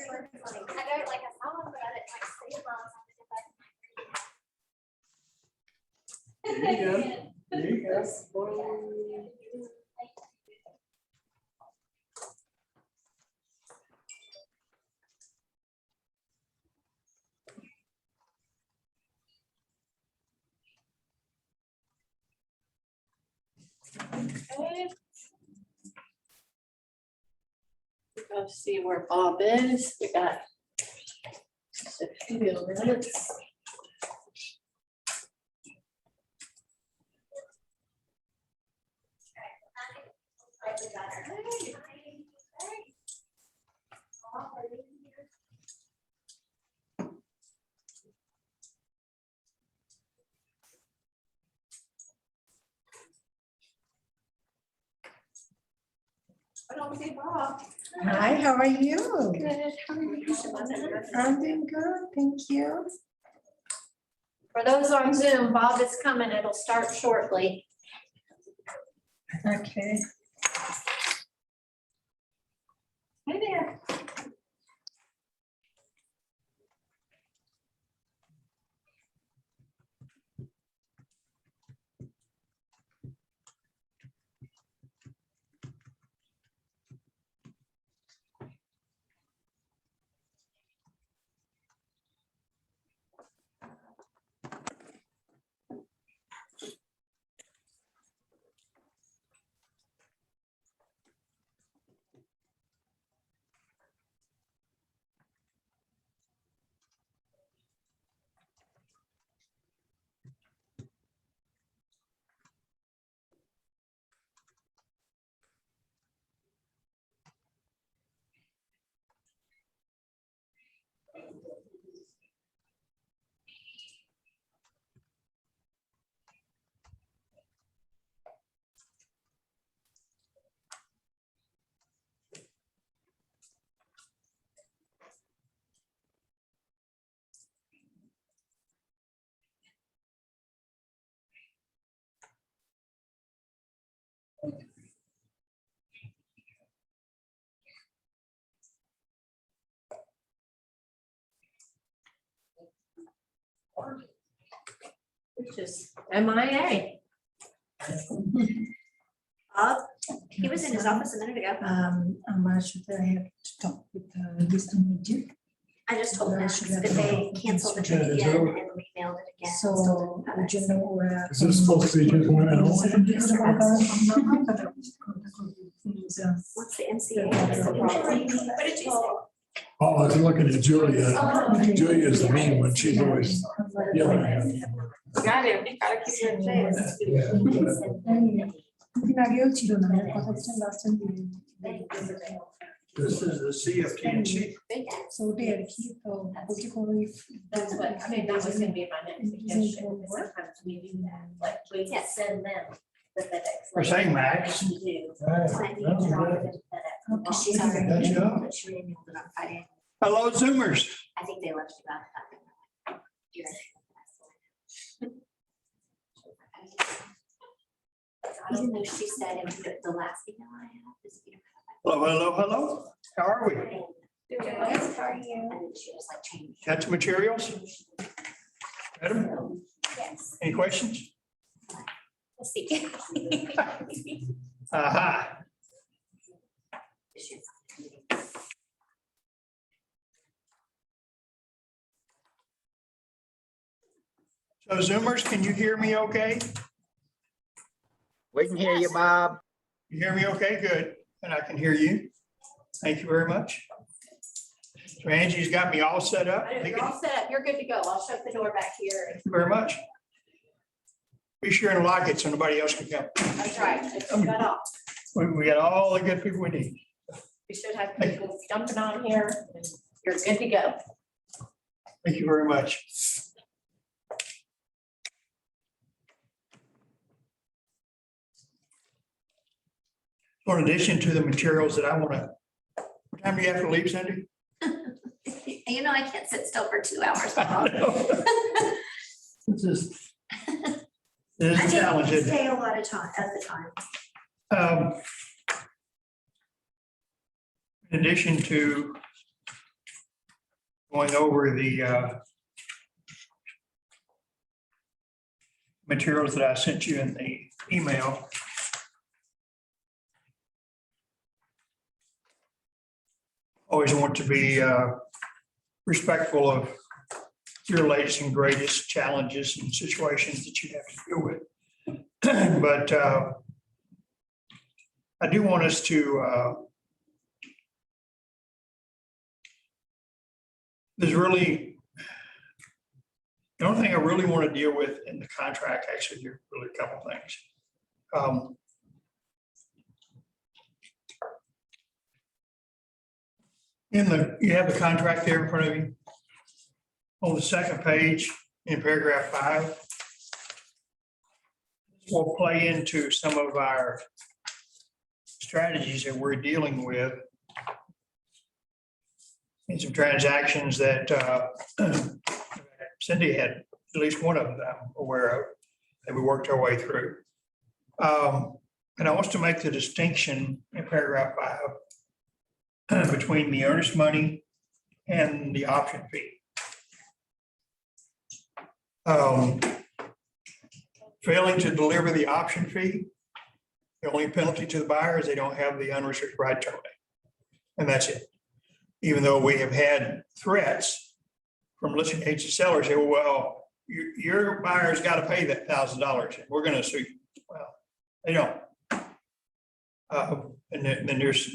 were funny. I don't like I saw them, but I didn't like see them. There you go. There you go. Okay. Go see where Bob is. We got a few minutes. I don't see Bob. Hi, how are you? Good. How are you? I'm doing good, thank you. For those on Zoom, Bob is coming. It'll start shortly. Okay. Hey there. Which is MIA. Bob, he was in his office a minute ago. Should I have to talk with Wisdom Media? I just told him Should that have- they canceled the trip again and remailed it again. So, would you know where? Is this supposed to be just one hour? What's the NCA? What did you say? Oh, I was looking at Julia. Julia's the mean one. She's always yelling at me. Gotta keep her in place. This is the CFTC. So they are keep, particularly. That's what, I mean, that was gonna be my next suggestion. Sometimes we do that, like we Yes. send them the FedEx. We're saying Max. We do. I need to drop it in FedEx. Because she's already, That's you. but she renewed it on Friday. Hello, Zoomers. I think they left you out. Even though she said in the last email I have, this. Hello, hello, hello. How are we? How are you? And then she just like changed. Got the materials? Got 'em? Yes. Any questions? We'll see. Aha. So Zoomers, can you hear me okay? We can hear you, Bob. You hear me okay? Good. And I can hear you. Thank you very much. So Angie's got me all set up. Thank You're all set. You're good to go. I'll shut the door back here. you very much. Be sure and lock it so nobody else can come. That's right. It's shut off. We got all the good people we need. We should have people jumping on here and you're good to go. Thank you very much. So in addition to the materials that I want to, what time do you have to leave, Cindy? You know, I can't sit still for 2 hours. I know. This is I a challenge, didn't isn't it? stay a lot of time at the time. In addition to going over the materials that I sent you in the email. Always want to be respectful of your latest and greatest challenges and situations that you have to deal with. But I do want us to, there's really, the only thing I really want to deal with in the contract, actually, there are really a couple things. You have the contract there in front of you. On the second page, in paragraph 5, will play into some of our strategies that we're dealing with and some transactions that Cindy had, at least one of them that I'm aware of, that we worked our way through. And I want to make the distinction in paragraph 5 between the earnest money and the option fee. Failing to deliver the option fee, the only penalty to the buyer is they don't have the unrestricted right to terminate. And that's it. Even though we have had threats from listing agent sellers, say, well, your buyer's got to pay that $1,000 and we're going to sue you. Well, they don't. And then there's,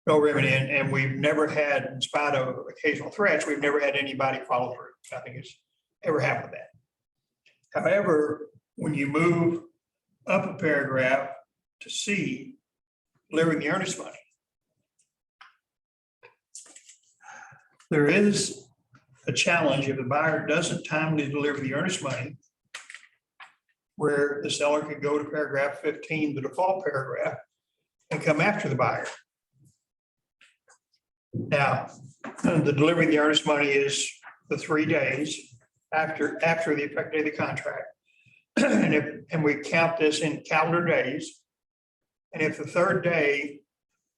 no remedy. And we've never had, in spite of occasional threats, we've never had anybody follow through. Nothing has ever happened with that. However, when you move up a paragraph to C, delivering the earnest money, there is a challenge if the buyer doesn't timely deliver the earnest money, where the seller could go to paragraph 15, the default paragraph, and come after the buyer. Now, the delivery of the earnest money is the 3 days after the effective date of the contract. And we count this in calendar days. And if the third day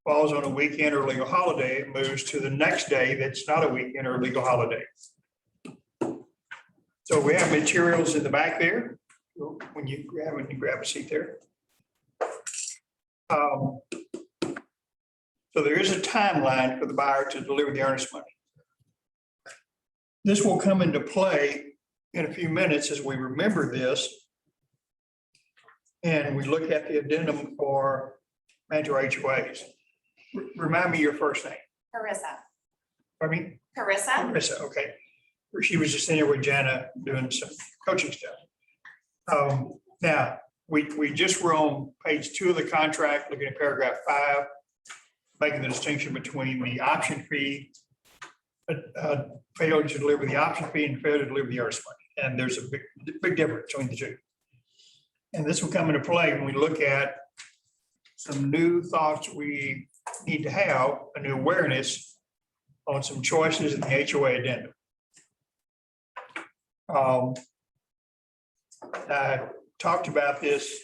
falls on a weekend or legal holiday, it moves to the next day that's not a weekend or legal holiday. So we have materials in the back there. When you grab a seat there. So there is a timeline for the buyer to deliver the earnest money. This will come into play in a few minutes as we remember this. And we look at the addendum for mandatory HOAs. Remind me your first name. Carissa. Pardon me? Carissa. Carissa, okay. She was just in there with Jana doing some coaching stuff. Now, we just were on page 2 of the contract, looking at paragraph 5, making the distinction between the option fee, failure to deliver the option fee and failure to deliver the earnest money. And there's a big difference between the two. And this will come into play when we look at some new thoughts we need to have, a new awareness on some choices in the HOA addendum. I talked about this.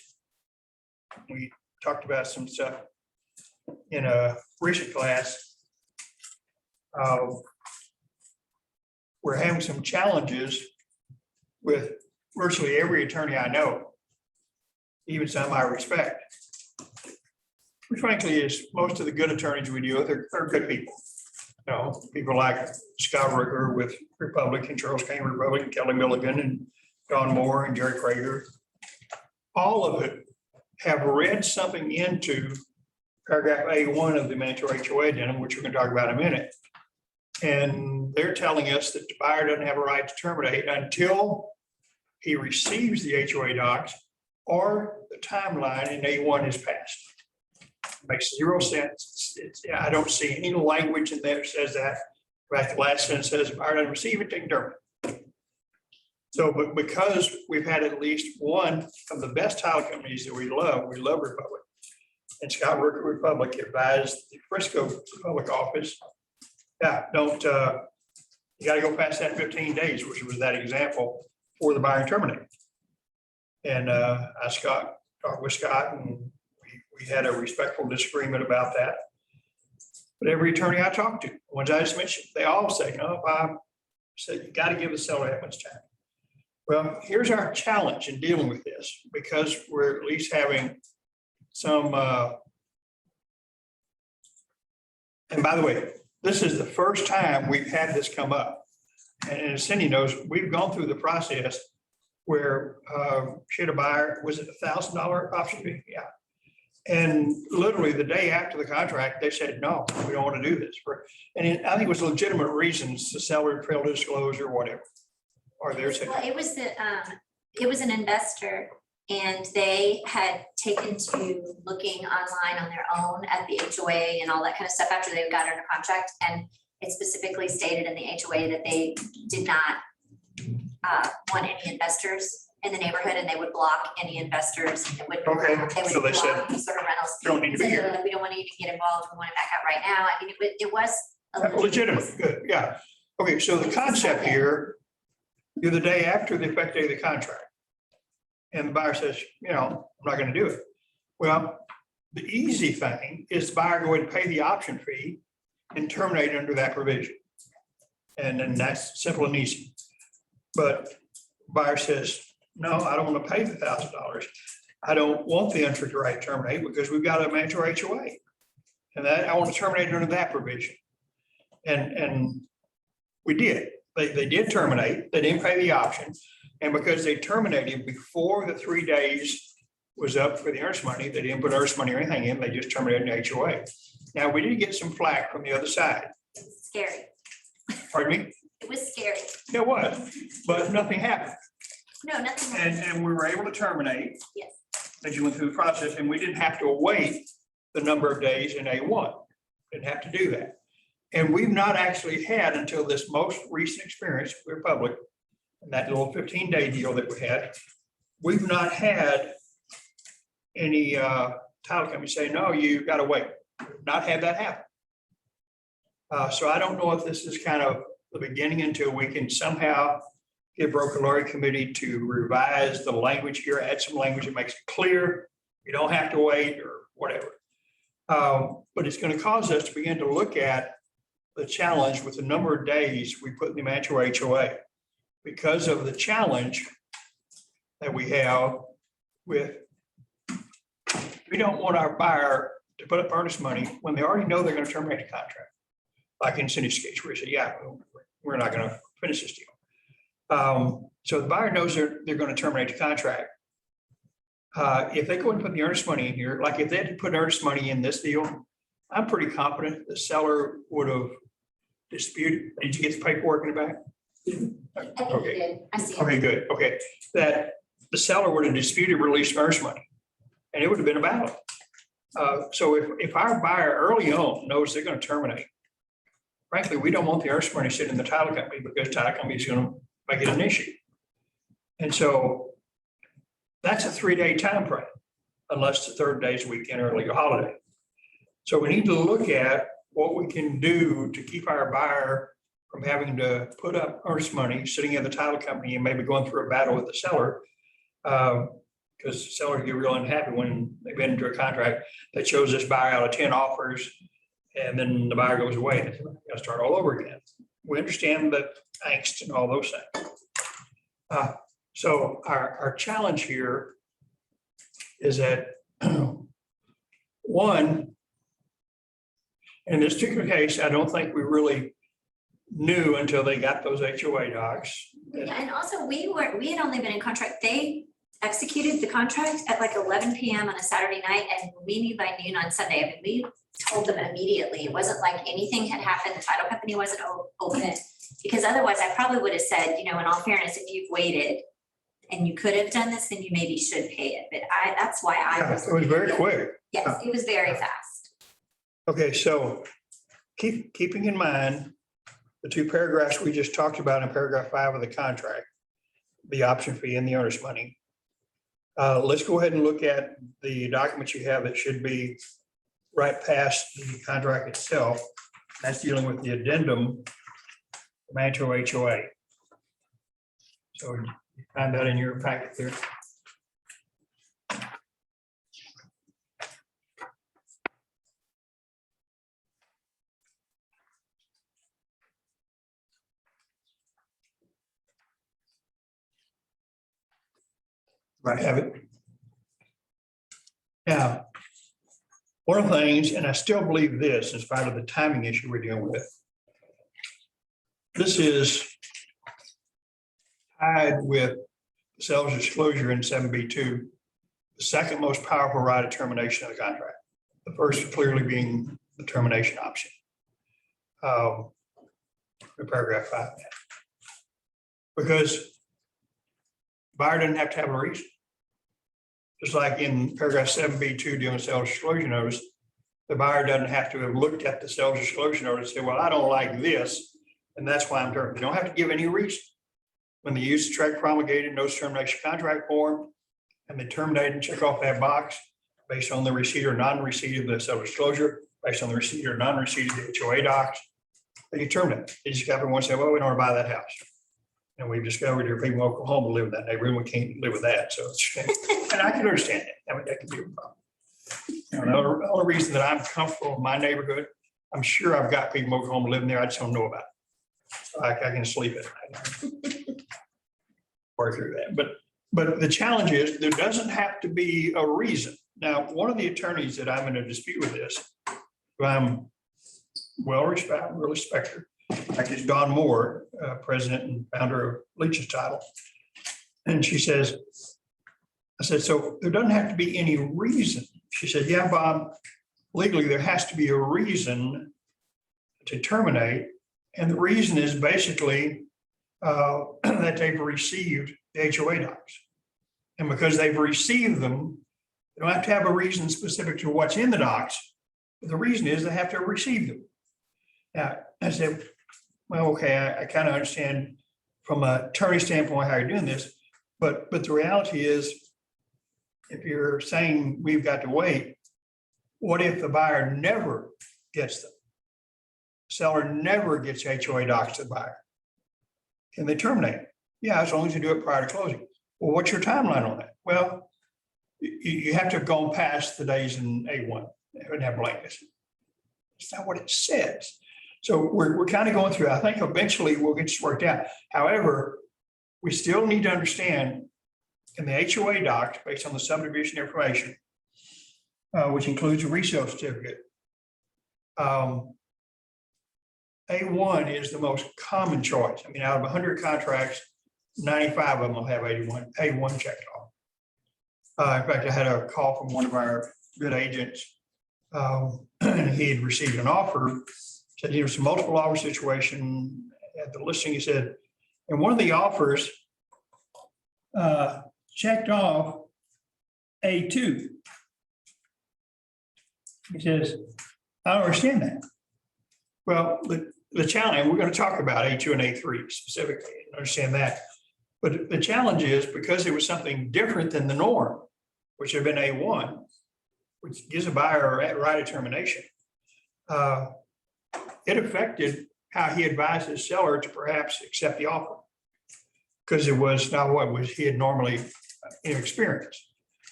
We talked about some stuff in a recent class. We're having some challenges with virtually every attorney I know, even some I respect. Which frankly is most of the good attorneys we deal with are good people. People like Scott Rooker with Republican, Charles Kane Republican, Kelly Milligan, and Don Moore and Jerry Krager. All of it have read something into paragraph A1 of the mandatory HOA addendum, which we're going to talk about in a minute. And they're telling us that the buyer doesn't have a right to terminate until he receives the HOA docs or the timeline in A1 is passed. Makes zero sense. I don't see any language in there that says that. In fact, the last sentence says, buyer doesn't receive it, they can terminate. So, but because we've had at least one of the best title companies that we love Republic. And Scott Rooker Republic advised the Frisco Public Office, don't, you got to go past that 15 days, which was that example for the buyer terminate. And I talked with Scott and we had a respectful disagreement about that. But every attorney I talk to, ones I just mentioned, they all say, no, Bob, said you got to give the seller that much time. Well, here's our challenge in dealing with this, because we're at least having some, and by the way, this is the first time we've had this come up. And as Cindy knows, we've gone through the process where she had a buyer, was it $1,000 option fee? Yeah. And literally the day after the contract, they said, no, we don't want to do this. I think it was legitimate reasons, the seller failed to disclose or whatever. Or there's, Well, it was an investor and they had taken to looking online on their own at the HOA and all that kind of stuff after they got under contract. And it specifically stated in the HOA that they did not want any investors in the neighborhood and they would block any investors. That would, Okay, they would so they said, block any sort of rentals. don't need to be Said, here. We don't want to even get involved. We want it back out right now. I mean, it was a Legitimate, good, yeah. Okay, so the concept here, you're the day after the effective date of the contract. And the buyer says, you know, I'm not gonna do it. Well, the easy thing is the buyer go ahead and pay the option fee and terminate under that provision. And then that's simple and easy. But buyer says, no, I don't want to pay the $1,000. I don't want the unrestricted right to terminate because we've got a mandatory HOA. And that, I want to terminate under that provision. And we did. They did terminate. They didn't pay the option. And because they terminated before the 3 days was up for the earnest money, they didn't put earnest money or anything in. They just terminated the HOA. Now, we did get some flack from the other side. It was scary. Pardon me? It was scary. It was, but nothing happened. No, nothing. And we were able to terminate. Yes. As you went through the process, and we didn't have to wait the number of days in A1. Didn't have to do that. And we've not actually had until this most recent experience, we're public, and that little 15-day deal that we had, we've not had any title company say, no, you got to wait. Not had that happen. So I don't know if this is kind of the beginning until we can somehow get broker lawyer committee to revise the language here, add some language that makes it clear. You don't have to wait or whatever. But it's going to cause us to begin to look at the challenge with the number of days we put in the mandatory HOA because of the challenge that we have with, we don't want our buyer to put up earnest money when they already know they're going to terminate the contract. Like in Cindy's case, where he said, yeah, we're not going to finish this deal. So the buyer knows they're going to terminate the contract. If they go and put the earnest money in here, like if they had to put earnest money in this deal, I'm pretty confident the seller would have disputed. Did you get the paperwork in the back? I think you Okay. did. I see it. Okay, good. Okay. That the seller would have disputed release of earnest money and it would have been a battle. So if our buyer early on knows they're going to terminate, frankly, we don't want the earnest money sitting in the title company because title company is going to make it an issue. And so that's a 3-day time frame, unless the third day is weekend or legal holiday. So we need to look at what we can do to keep our buyer from having to put up earnest money, sitting in the title company and maybe going through a battle with the seller. Because sellers get real unhappy when they've been into a contract that shows this buyer out of 10 offers and then the buyer goes away and they gotta start all over again. We understand the angst and all those things. So our challenge here is that one, in this particular case, I don't think we really knew until they got those HOA docs. And also we had only been in contract. They executed the contract at like 11 PM on a Saturday night and we knew by noon on Sunday. I mean, we told them immediately. It wasn't like anything had happened. The title company wasn't open. Because otherwise I probably would have said, you know, in all fairness, if you've waited and you could have done this, then you maybe should pay it. But that's why I was. It was very quick. Yes, it was very fast. Okay, so keeping in mind the two paragraphs we just talked about in paragraph 5 of the contract, the option fee and the earnest money. Let's go ahead and look at the documents you have that should be right past the contract itself. That's dealing with the addendum, mandatory HOA. So you find that in your packet there. Right, have it. Now, one of the things, and I still believe this, in spite of the timing issue we're dealing with, this is tied with sales disclosure in 7B2, the second most powerful right of termination of the contract. The first clearly being the termination option. In paragraph 5. Because buyer doesn't have to have a reason. Just like in paragraph 7B2 dealing with sales disclosure notice, the buyer doesn't have to have looked at the sales disclosure notice and say, well, I don't like this, and that's why I'm terminating. You don't have to give any reason. When they use the track promulgated notice termination contract form, and they terminate and check off that box based on the receipt or non-receipt of the sales disclosure, based on the receipt or non-receipt of the HOA docs, they can terminate. They just got everyone say, well, we don't want to buy that house. And we've discovered there are people in Oklahoma who live in that neighborhood. We can't live with that. So it's, and I can understand that. I mean, that can be a problem. You know, the only reason that I'm comfortable in my neighborhood, I'm sure I've got people in Oklahoma living there. I just don't know about it. So I can sleep at night. Work through that. But the challenge is there doesn't have to be a reason. Now, one of the attorneys that I'm in a dispute with this, who I'm well respect her, like is Dawn Moore, president and founder of Leach's Title. And she says, I said, so there doesn't have to be any reason. She said, yeah, Bob, legally there has to be a reason to terminate. And the reason is basically that they've received the HOA docs. And because they've received them, they don't have to have a reason specific to what's in the docs. But the reason is they have to receive them. Now, I said, well, okay, I kind of understand from an attorney standpoint how you're doing this, but the reality is, if you're saying we've got to wait, what if the buyer never gets them? Seller never gets HOA docs to the buyer. Can they terminate? Yeah, as long as you do it prior to closing. Well, what's your timeline on that? Well, you have to have gone past the days in A1 and have blankness. It's not what it says. So we're kind of going through, I think eventually we'll get this worked out. However, we still need to understand in the HOA docs, based on the subdivision information, which includes a resale certificate, A1 is the most common choice. I mean, out of 100 contracts, 95 of them will have A1 checked off. In fact, I had a call from one of our good agents. And he had received an offer, said he was a multiple offer situation at the listing. He said, and one of the offers checked off A2. He says, I don't understand that. Well, the challenge, and we're going to talk about A2 and A3 specifically, understand that. But the challenge is because it was something different than the norm, which had been A1, which gives a buyer a right of termination. It affected how he advised his seller to perhaps accept the offer, because it was not what was he had normally experienced.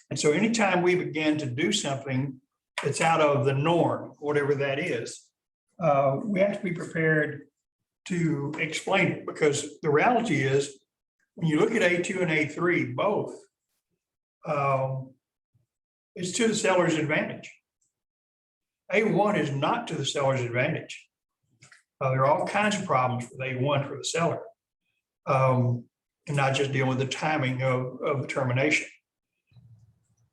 And so anytime we begin to do something that's out of the norm, whatever that is, we have to be prepared to explain it, because the reality is when you look at A2 and A3, both, it's to the seller's advantage. A1 is not to the seller's advantage. There are all kinds of problems with A1 for the seller, and not just dealing with the timing of the termination.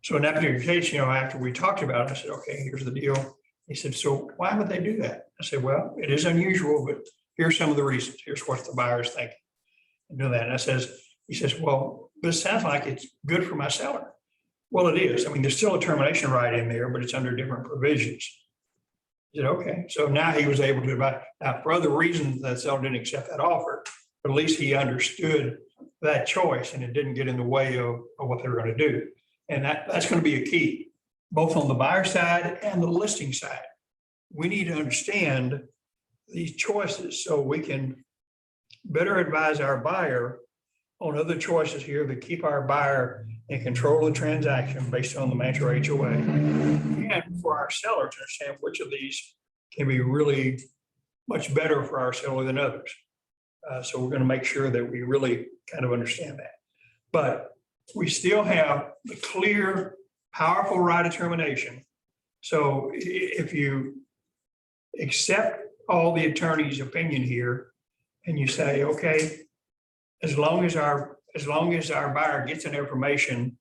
So in that particular case, after we talked about it, I said, okay, here's the deal. He said, so why would they do that? I said, well, it is unusual, but here's some of the reasons. Here's what the buyer's thinking. And do that. And he says, well, this sounds like it's good for my seller. Well, it is. I mean, there's still a termination right in there, but it's under different provisions. I said, okay. So now he was able to buy. Now, for other reasons, that seller didn't accept that offer, but at least he understood that choice and it didn't get in the way of what they were going to do. And that's going to be a key, both on the buyer side and the listing side. We need to understand these choices so we can better advise our buyer on other choices here that keep our buyer in control of the transaction based on the Mantro HOA. And for our seller to understand which of these can be really much better for our seller than others. So we're going to make sure that we really kind of understand that. But we still have the clear, powerful right of termination. So if you accept all the attorney's opinion here and you say, okay, as long as our buyer gets an information,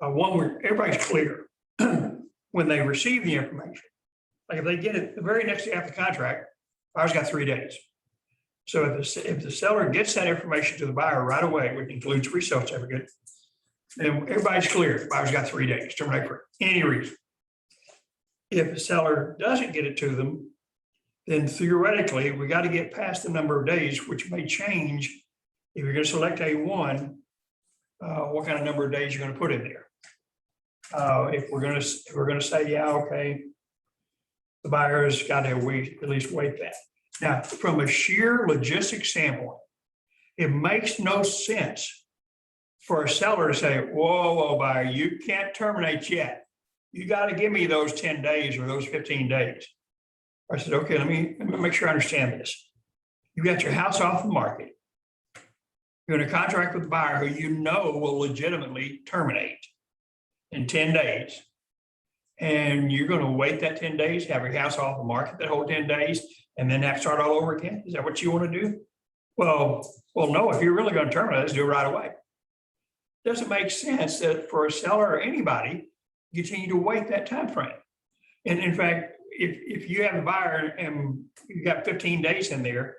everybody's clear when they receive the information. Like if they get it the very next day after the contract, buyer's got 3 days. So if the seller gets that information to the buyer right away, which includes resale certificate, then everybody's clear. Buyer's got 3 days to terminate for any reason. If the seller doesn't get it to them, then theoretically, we got to get past the number of days, which may change. If you're going to select A1, what kind of number of days you're going to put in there. If we're going to say, yeah, okay, the buyer's got to at least wait that. Now, from a sheer logistics standpoint, it makes no sense for a seller to say, whoa, buyer, you can't terminate yet. You got to give me those 10 days or those 15 days. I said, okay, let me make sure I understand this. You got your house off the market. You're in a contract with the buyer who you know will legitimately terminate in 10 days. And you're going to wait that 10 days, have your house off the market that whole 10 days, and then have to start all over again? Is that what you want to do? Well, no, if you're really going to terminate, let's do it right away. Doesn't make sense that for a seller or anybody, continue to wait that time frame. And in fact, if you have a buyer and you got 15 days in there,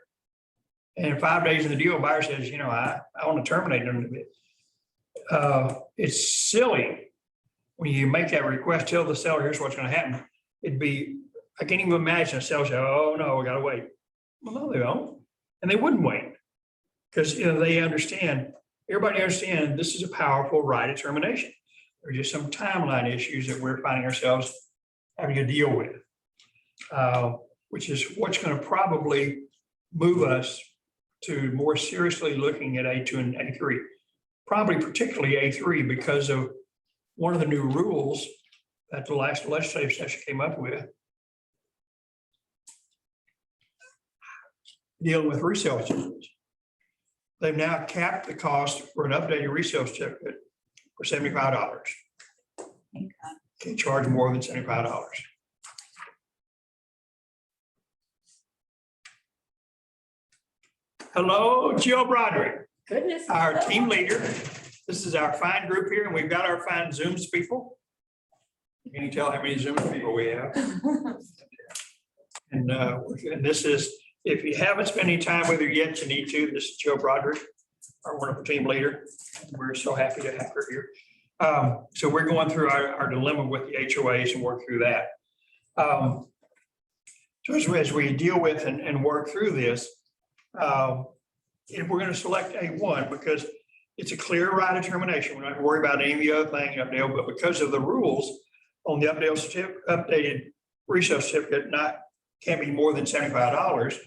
and 5 days in the deal, buyer says, I want to terminate them. It's silly when you make that request, tell the seller, here's what's going to happen. I can't even imagine a seller say, oh no, we got to wait. Well, no, they don't. And they wouldn't wait because they understand, everybody understands this is a powerful right of termination. There are just some timeline issues that we're finding ourselves having to deal with, which is what's going to probably move us to more seriously looking at A2 and A3, probably particularly A3 because of one of the new rules that the last legislative session came up with dealing with resale certificates. They've now capped the cost for an updated resale certificate for $75. Can't charge more than $75. Hello, Jill Broderick, Goodness. our team leader. This is our fine group here, and we've got our fine Zooms people. Can you tell how many Zooms people we have? And this is, if you haven't spent any time with her yet, you need to. This is Jill Broderick, our wonderful team leader. We're so happy to have her here. So we're going through our dilemma with the HOAs and work through that. So as we deal with and work through this, and we're going to select A1 because it's a clear right of termination. We're not going to worry about any of the other thing update, but because of the rules on the updated resale certificate, can't be more than $75.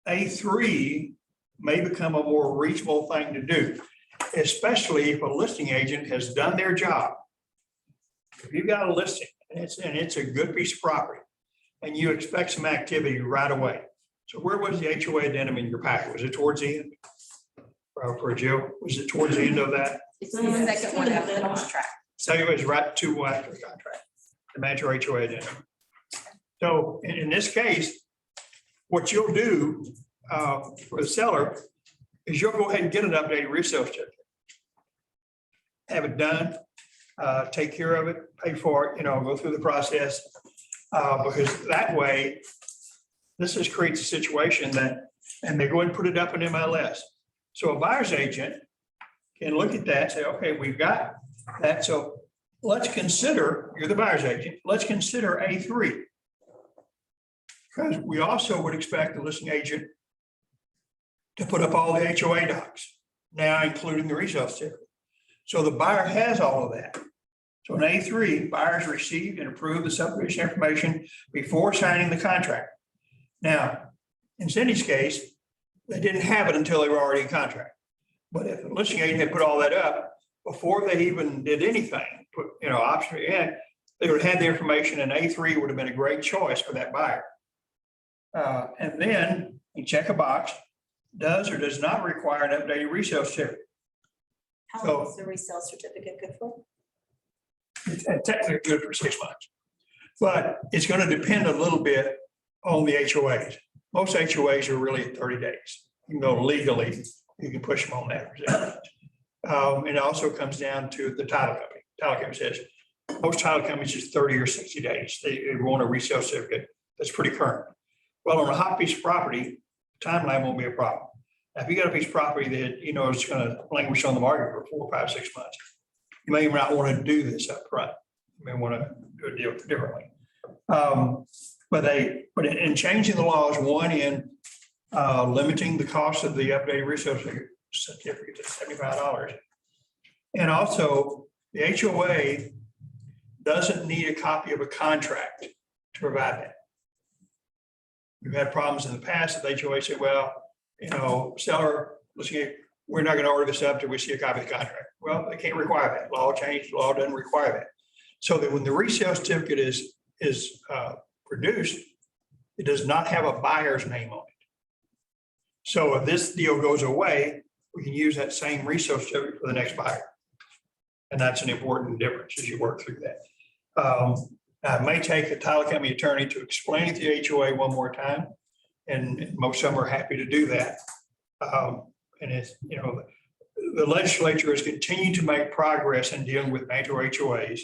A3 may become a more reasonable thing to do, especially if a listing agent has done their job. If you've got a listing and it's a good piece of property and you expect some activity right away. So where was the HOA addendum in your packet? Was it towards the end? For Jill, was it towards the end of that? It's the second one after the contract. So it was right to after the contract, the major HOA addendum. So in this case, what you'll do for the seller is you'll go ahead and get an updated resale certificate. Have it done, take care of it, pay for it, go through the process. Because that way, this just creates a situation and they go and put it up in MLS. So a buyer's agent can look at that and say, okay, we've got that. So let's consider, you're the buyer's agent, let's consider A3. Because we also would expect the listing agent to put up all the HOA docs, now including the resale certificate. So the buyer has all of that. So in A3, buyers received and approved the subdivision information before signing the contract. Now, in Cindy's case, they didn't have it until they were already in contract. But if the listing agent had put all that up before they even did anything, option in, they would have had the information, and A3 would have been a great choice for that buyer. And then you check a box, does or does not require an updated resale certificate. How So- long is the resale certificate good for? It's technically good for 6 months. But it's going to depend a little bit on the HOAs. Most HOAs are really at 30 days. You know, legally, you can push them on that. for 6 months. It also comes down to the title company. Title company says, most title companies is 30 or 60 days. They want a resale certificate that's pretty current. Well, on a hot piece of property, timeline won't be a problem. Now, if you got a piece of property that, you know, is going to languish on the market for 4, 5, 6 months, you may not want to do this up front. You may want to do a deal differently. But in changing the laws, one in limiting the cost of the updated resale certificate to $75. And also, the HOA doesn't need a copy of a contract to provide that. We've had problems in the past that the HOA said, well, you know, seller, let's see, we're not going to order this up till we see a copy of the contract. Well, they can't require that. Law changed, law doesn't require that. So that when the resale certificate is produced, it does not have a buyer's name on it. So if this deal goes away, we can use that same resale certificate for the next buyer. And that's an important difference as you work through that. It may take the title company attorney to explain it to the HOA one more time. And most of them are happy to do that. And it's, you know, the legislature has continued to make progress in dealing with major HOAs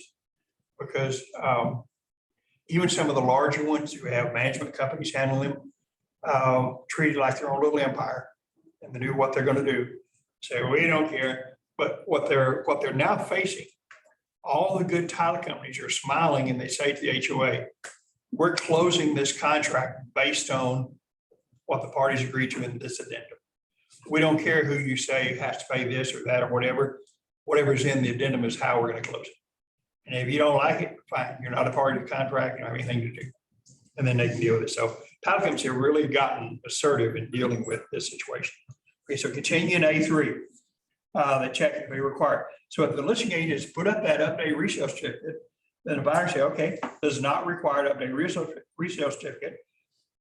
because even some of the larger ones who have management companies handling them, treated like their own little empire and they do what they're going to do. Say, we don't care. But what they're now facing, all the good title companies are smiling and they say to the HOA, we're closing this contract based on what the parties agreed to in this addendum. We don't care who you say has to pay this or that or whatever. Whatever's in the addendum is how we're going to close it. And if you don't like it, fine. You're not a party to the contract. You don't have anything to do. And then they can deal with it. So title companies have really gotten assertive in dealing with this situation. Okay, so continue in A3. The check may be required. So if the listing agent has put up that updated resale certificate, then the buyer say, okay, does not require to update resale certificate.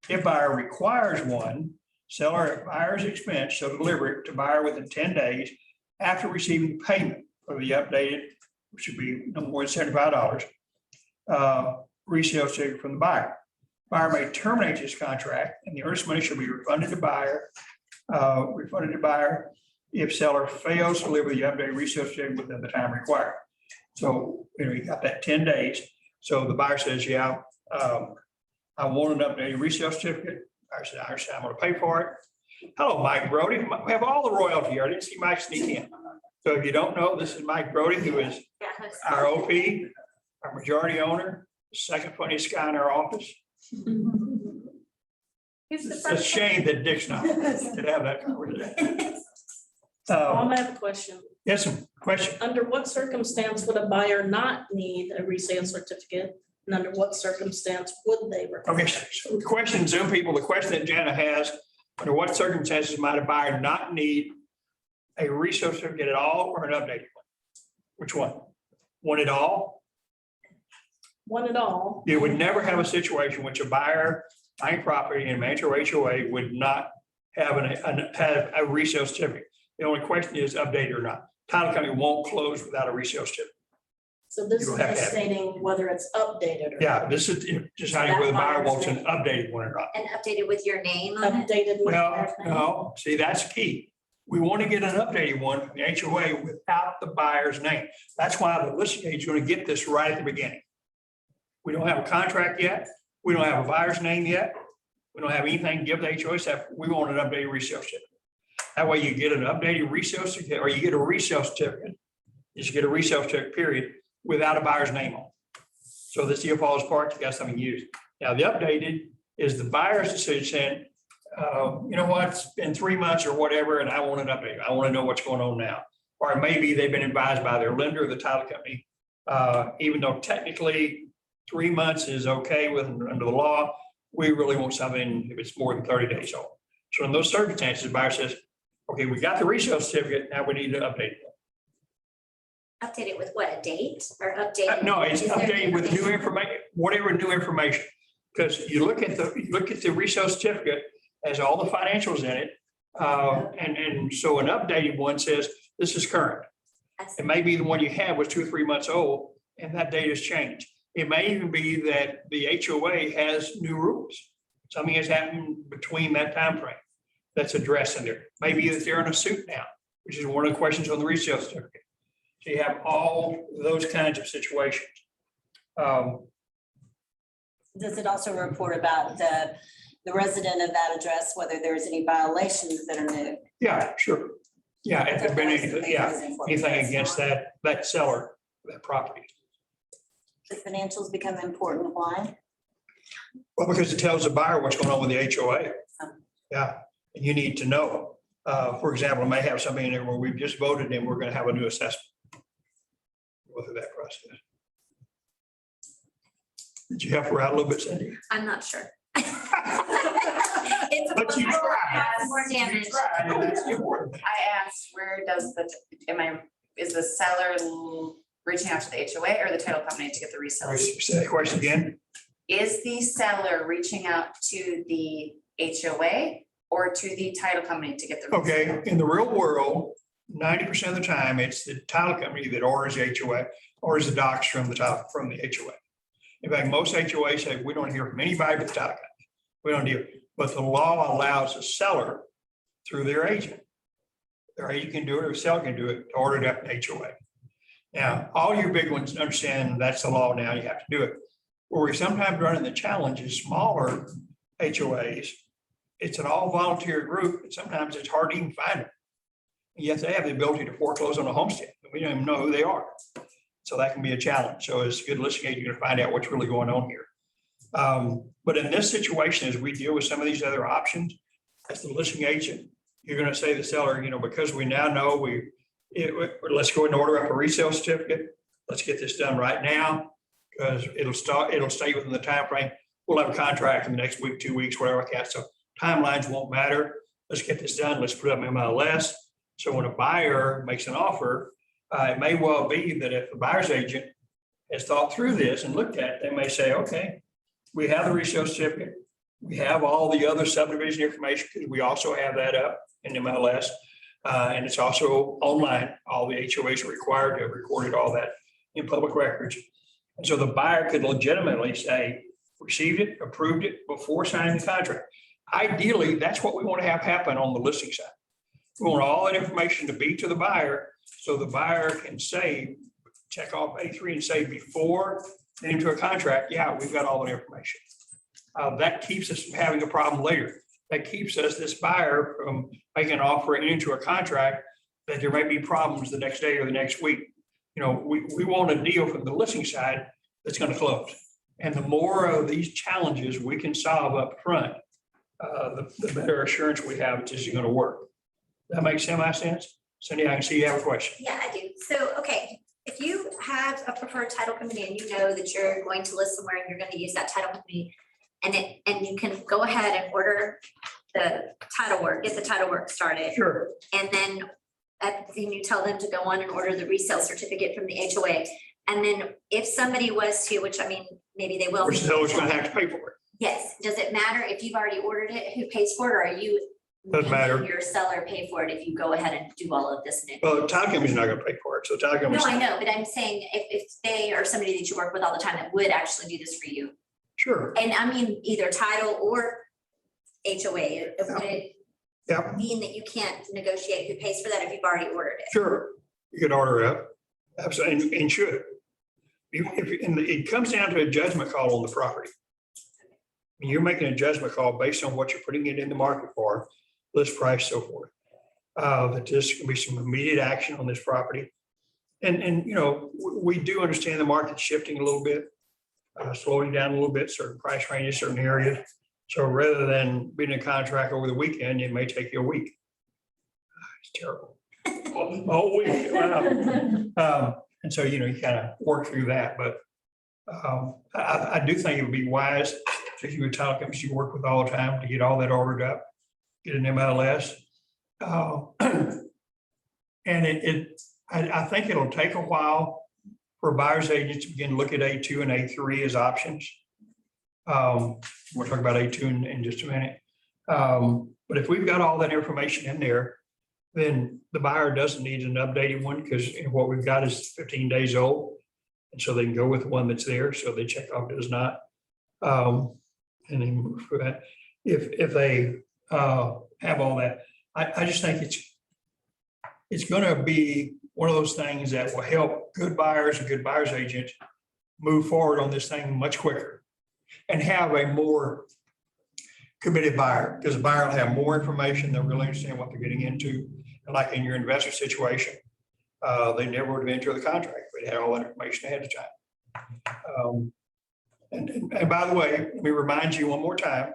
If buyer requires one, seller at buyer's expense shall deliver it to buyer within 10 days after receiving payment for the updated, which should be no more than $75, resale certificate from the buyer. Buyer may terminate this contract and the earnest money shall be refunded to buyer if seller fails to deliver the updated resale certificate within the time required. So, you know, you got that 10 days. So the buyer says, yeah, I want an updated resale certificate. I said, I understand, I'm going to pay for it. Hello, Mike Brody. We have all the royalty here. I didn't see Mike sneak in. So if you don't know, this is Mike Brody, who is our OP, our majority owner, the second funniest guy in our office. It's a shame that Dick's not to have that conversation. I have a question. Yes, some question. Under what circumstance would a buyer not need a resale certificate? And under what circumstance would they require? Okay, so the question, Zoom people, the question that Jana has, under what circumstances might a buyer not need a resale certificate at all or an updated one? Which one? One at all? One at all. You would never have a situation which a buyer buying property and major HOA would not have have a resale certificate. The only question is updated or not. Title company won't close without a resale certificate. So this You is don't have to just have it. stating whether it's updated or. Yeah, this is deciding whether the buyer wants an updated one or not. And updated with your name on it? Updated. with Well, their name. no, see, that's key. We want to get an updated one from the HOA without the buyer's name. That's why the listing agent is going to get this right at the beginning. We don't have a contract yet. We don't have a buyer's name yet. We don't have anything to give the HOA except we want an updated resale certificate. That way you get an updated resale certificate or you get a resale certificate. You should get a resale certificate, period, without a buyer's name on it. So this deal falls apart, you got something used. Now, the updated is the buyer's decision saying, you know what, it's been 3 months or whatever, and I want an update. I want to know what's going on now. Or maybe they've been advised by their lender or the title company, even though technically 3 months is okay with under the law, we really want something if it's more than 30 days old. So in those circumstances, the buyer says, okay, we got the resale certificate, now we need to update it. Update it with what, a date or update? No, it's Is there updated with new information, whatever new information. Because you look at the resale certificate, has all the financials in it. And so an updated one says, this is current. It may be the one you had was 2 or 3 months old and that date has changed. It may even be that the HOA has new rules. Something has happened between that time frame that's addressed in there. Maybe that they're in a suit now, which is one of the questions on the resale certificate. So you have all those kinds of situations. Does it also report about the resident of that address, whether there's any violations that are new? Yeah, sure. Yeah, if there've been anything, yeah, anything against that seller, that property. The financials become important, why? Well, because it tells the buyer what's going on with the HOA. Yeah, and you need to know. For example, I may have something in there where we've just voted and we're going to have a new assessment. Go through that process. Did you help her out a little bit, Cindy? I'm not sure. It's But you tried. more damage. And that's the important thing. I asked, where does is the seller reaching out to the HOA or the title company to get the resale? Say that question again. Is the seller reaching out to the HOA or to the title company to get the? resale? Okay, in the real world, 90% of the time, it's the title company that orders the HOA, orders the docs from the HOA. In fact, most HOAs say, we don't hear from anybody but the title company. We don't deal, but the law allows the seller through their agent. Their agent can do it or the seller can do it, to order it up in HOA. Now, all your big ones understand that's the law now, you have to do it. Where we sometimes run into challenges, smaller HOAs, it's an all volunteer group, and sometimes it's hard to even find them. Yet they have the ability to foreclose on a homestead, and we don't even know who they are. So that can be a challenge. So as a good listing agent, you're gonna find out what's really going on here. But in this situation, as we deal with some of these other options, as the listing agent, you're gonna say to the seller, because we now know let's go and order up a resale certificate. Let's get this done right now, because it'll stay within the time frame. We'll have a contract in the next week, 2 weeks, whatever like that. So timelines won't matter. Let's get this done. Let's put up MLS. So when a buyer makes an offer, it may well be that if the buyer's agent has thought through this and looked at it, they may say, okay, we have the resale certificate. We have all the other subdivision information because we also have that up in MLS. And it's also online. All the HOAs are required to have recorded all that in public records. And so the buyer could legitimately say, received it, approved it before signing the contract. Ideally, that's what we want to have happen on the listing side. We want all that information to be to the buyer, so the buyer can say, check off A3 and say before into a contract, yeah, we've got all that information. That keeps us from having a problem later. That keeps us, this buyer, from making an offer into a contract that there may be problems the next day or the next week. We want a deal from the listing side that's going to close. And the more of these challenges we can solve up front, the better assurance we have it's just going to work. That makes semi-sense? Cindy, I can see you have a question. Yeah, I do. So, okay, if you have a preferred title company and you know that you're going to list somewhere and you're going to use that title company, and you can go ahead and order the title work, get the title work started. Sure. And then you tell them to go on and order the resale certificate from the HOA. And then if somebody was to, which I mean, maybe they will. Or seller's going to have to pay for it. Yes, does it matter if you've already ordered it, who pays for it, or are you? Doesn't matter. making your seller pay for it if you go ahead and do all of this? Well, the title company's not going to pay for it. So the title No, company's. I know, but I'm saying if they are somebody that you work with all the time that would actually do this for you. Sure. And I mean, either title or HOA, would it Yeah, mean that you can't negotiate who pays for that if you've already ordered it? sure. You could order up. Absolutely, and should. And it comes down to a judgment call on the property. You're making a judgment call based on what you're putting it in the market for, list price, so forth. That there's going to be some immediate action on this property. And we do understand the market's shifting a little bit, slowing down a little bit, certain price ranges, certain areas. So rather than being in a contract over the weekend, it may take you a week. It's terrible. A whole week. Wow. And so, you kind of work through that. But I do think it would be wise, particularly with title companies you work with all the time, to get all that ordered up, get an MLS. And I think it'll take a while for buyer's agents to begin to look at A2 and A3 as options. We'll talk about A2 in just a minute. But if we've got all that information in there, then the buyer doesn't need an updated one because what we've got is 15 days old. And so they can go with the one that's there. So they check off does not. And then for that, if they have all that, I just think it's going to be one of those things that will help good buyers and good buyers agents move forward on this thing much quicker and have a more committed buyer, because the buyer will have more information. They'll really understand what they're getting into. And like in your investor situation, they never would have entered the contract. They had all that information ahead of time. And by the way, let me remind you one more time,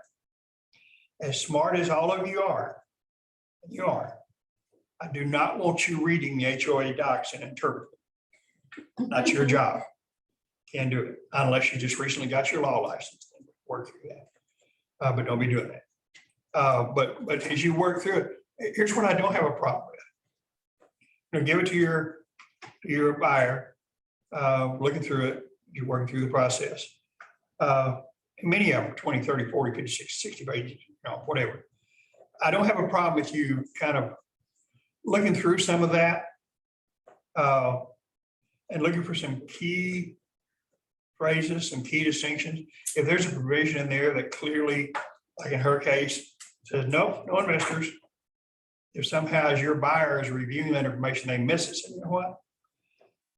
as smart as all of you are, I do not want you reading the HOA docs and interpreting. Not your job. Can't do it unless you just recently got your law license. Work through that. But don't be doing that. But as you work through it, here's what I don't have a problem with. Give it to your buyer, looking through it, you're working through the process. Many of them, 20, 30, 40, 50, 60 pages, whatever. I don't have a problem with you kind of looking through some of that and looking for some key phrases, some key distinctions. If there's a provision in there that clearly, like in her case, says, no investors. If somehow as your buyer is reviewing that information, they miss it, say, you know what?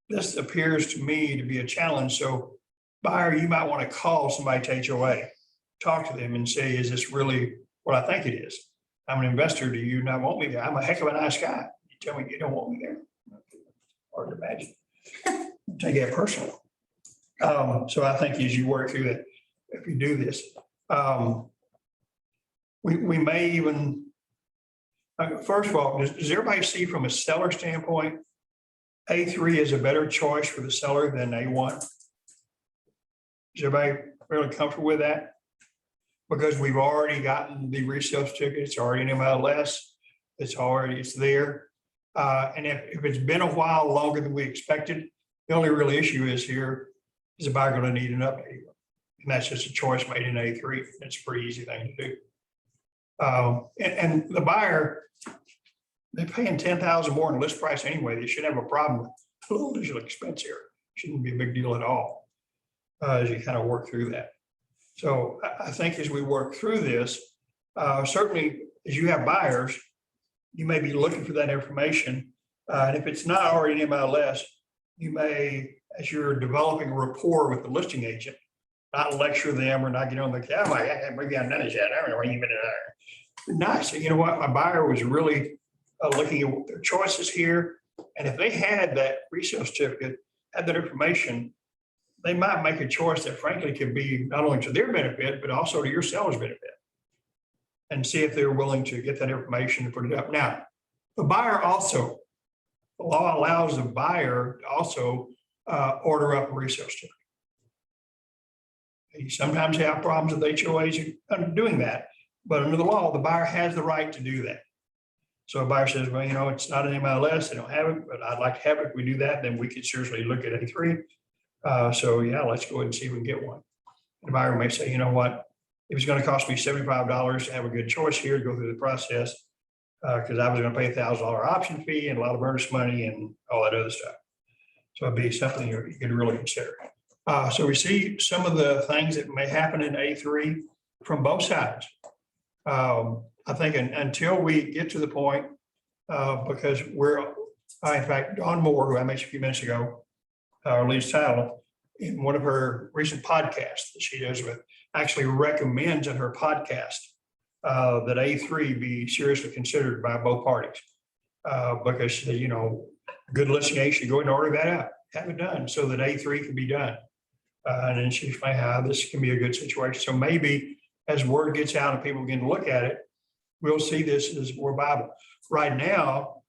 This appears to me to be a challenge. So buyer, you might want to call somebody to HOA, talk to them and say, is this really what I think it is? I'm an investor. Do you not want me there? I'm a heck of a nice guy. You tell me you don't want me there. Hard to imagine. Take it personal. So I think as you work through that, if you do this, we may even, first of all, does everybody see from a seller standpoint, A3 is a better choice for the seller than A1? Is everybody really comfortable with that? Because we've already gotten the resale certificate, it's already in MLS, it's there. And if it's been a while longer than we expected, the only real issue is here, is the buyer going to need an update? And that's just a choice made in A3. It's a pretty easy thing to do. And the buyer, they're paying $10,000 more in list price anyway. They shouldn't have a problem with a little additional expense here. Shouldn't be a big deal at all as you kind of work through that. So I think as we work through this, certainly as you have buyers, you may be looking for that information. And if it's not already in MLS, you may, as you're developing a rapport with the listing agent, not lecture them or not get on the camera. Maybe I've done this yet. I don't know where you've been there. Nice. You know what? My buyer was really looking at their choices here. And if they had that resale certificate, had that information, they might make a choice that frankly could be not only to their benefit, but also to your seller's benefit. And see if they're willing to get that information and put it up. Now, the buyer also, the law allows the buyer to also order up a resale certificate. You sometimes have problems with HOAs doing that, but under the law, the buyer has the right to do that. So a buyer says, well, it's not an MLS, they don't have it, but I'd like to have it. If we do that, then we could seriously look at A3. So yeah, let's go ahead and see if we can get one. The buyer may say, you know what, it was going to cost me $75 to have a good choice here, to go through the process, because I was going to pay $1,000 option fee and a lot of earnest money and all that other stuff. So it'd be something you could really consider. So we see some of the things that may happen in A3 from both sides. I think until we get to the point, because in fact, Dawn Moore, who I mentioned a few minutes ago, our lead title, in one of her recent podcasts that she does with, actually recommends in her podcast that A3 be seriously considered by both parties. Because she said, good listing agent should go ahead and order that out, have it done so that A3 can be done. And then she explained how this can be a good situation. So maybe as word gets out and people begin to look at it, we'll see this as more viable. Right now,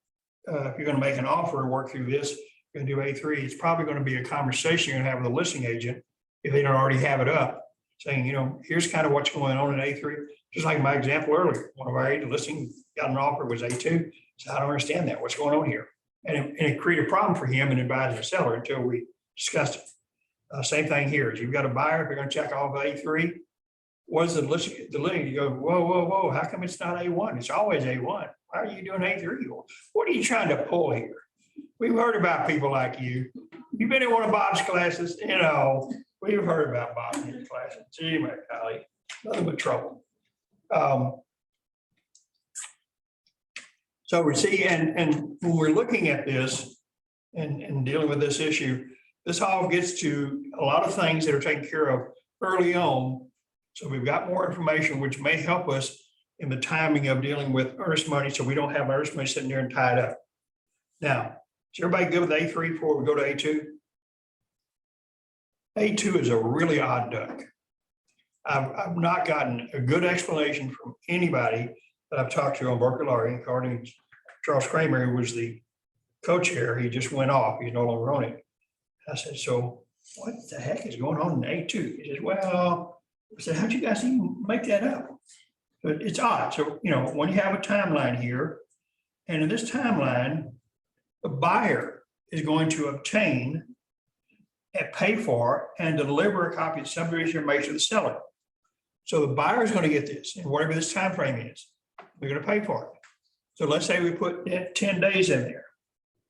if you're going to make an offer and work through this, you're going to do A3, it's probably going to be a conversation you're going to have with the listing agent if they don't already have it up, saying, here's kind of what's going on in A3. Just like my example earlier, one of our agent listing got an offer, was A2. So I don't understand that. What's going on here? And it created a problem for him and advising the seller until we discussed it. Same thing here is you've got a buyer, if you're going to check off A3, was the list, the list, you go, whoa, how come it's not A1? It's always A1. Why are you doing A3? What are you trying to pull here? We've heard about people like you. You've been in one of Bob's classes, you know, we've heard about Bob in his classes. Gee, my golly, nothing but trouble. So we see, and when we're looking at this and dealing with this issue, this all gets to a lot of things that are taken care of early on. So we've got more information which may help us in the timing of dealing with earnest money, so we don't have earnest money sitting there and tied up. Now, is everybody good with A3 before we go to A2? A2 is a really odd duck. I've not gotten a good explanation from anybody that I've talked to on Berkeley Law, according to Charles Kramer, who was the co-chair. He just went off. He's no longer on it. I said, so what the heck is going on in A2? He says, well, I said, how'd you guys even make that up? But it's odd. So, you know, when you have a timeline here, and in this timeline, the buyer is going to obtain and pay for and deliver a copy of subdivision information to the seller. So the buyer is going to get this, and whatever this time frame is, they're going to pay for it. So let's say we put 10 days in there,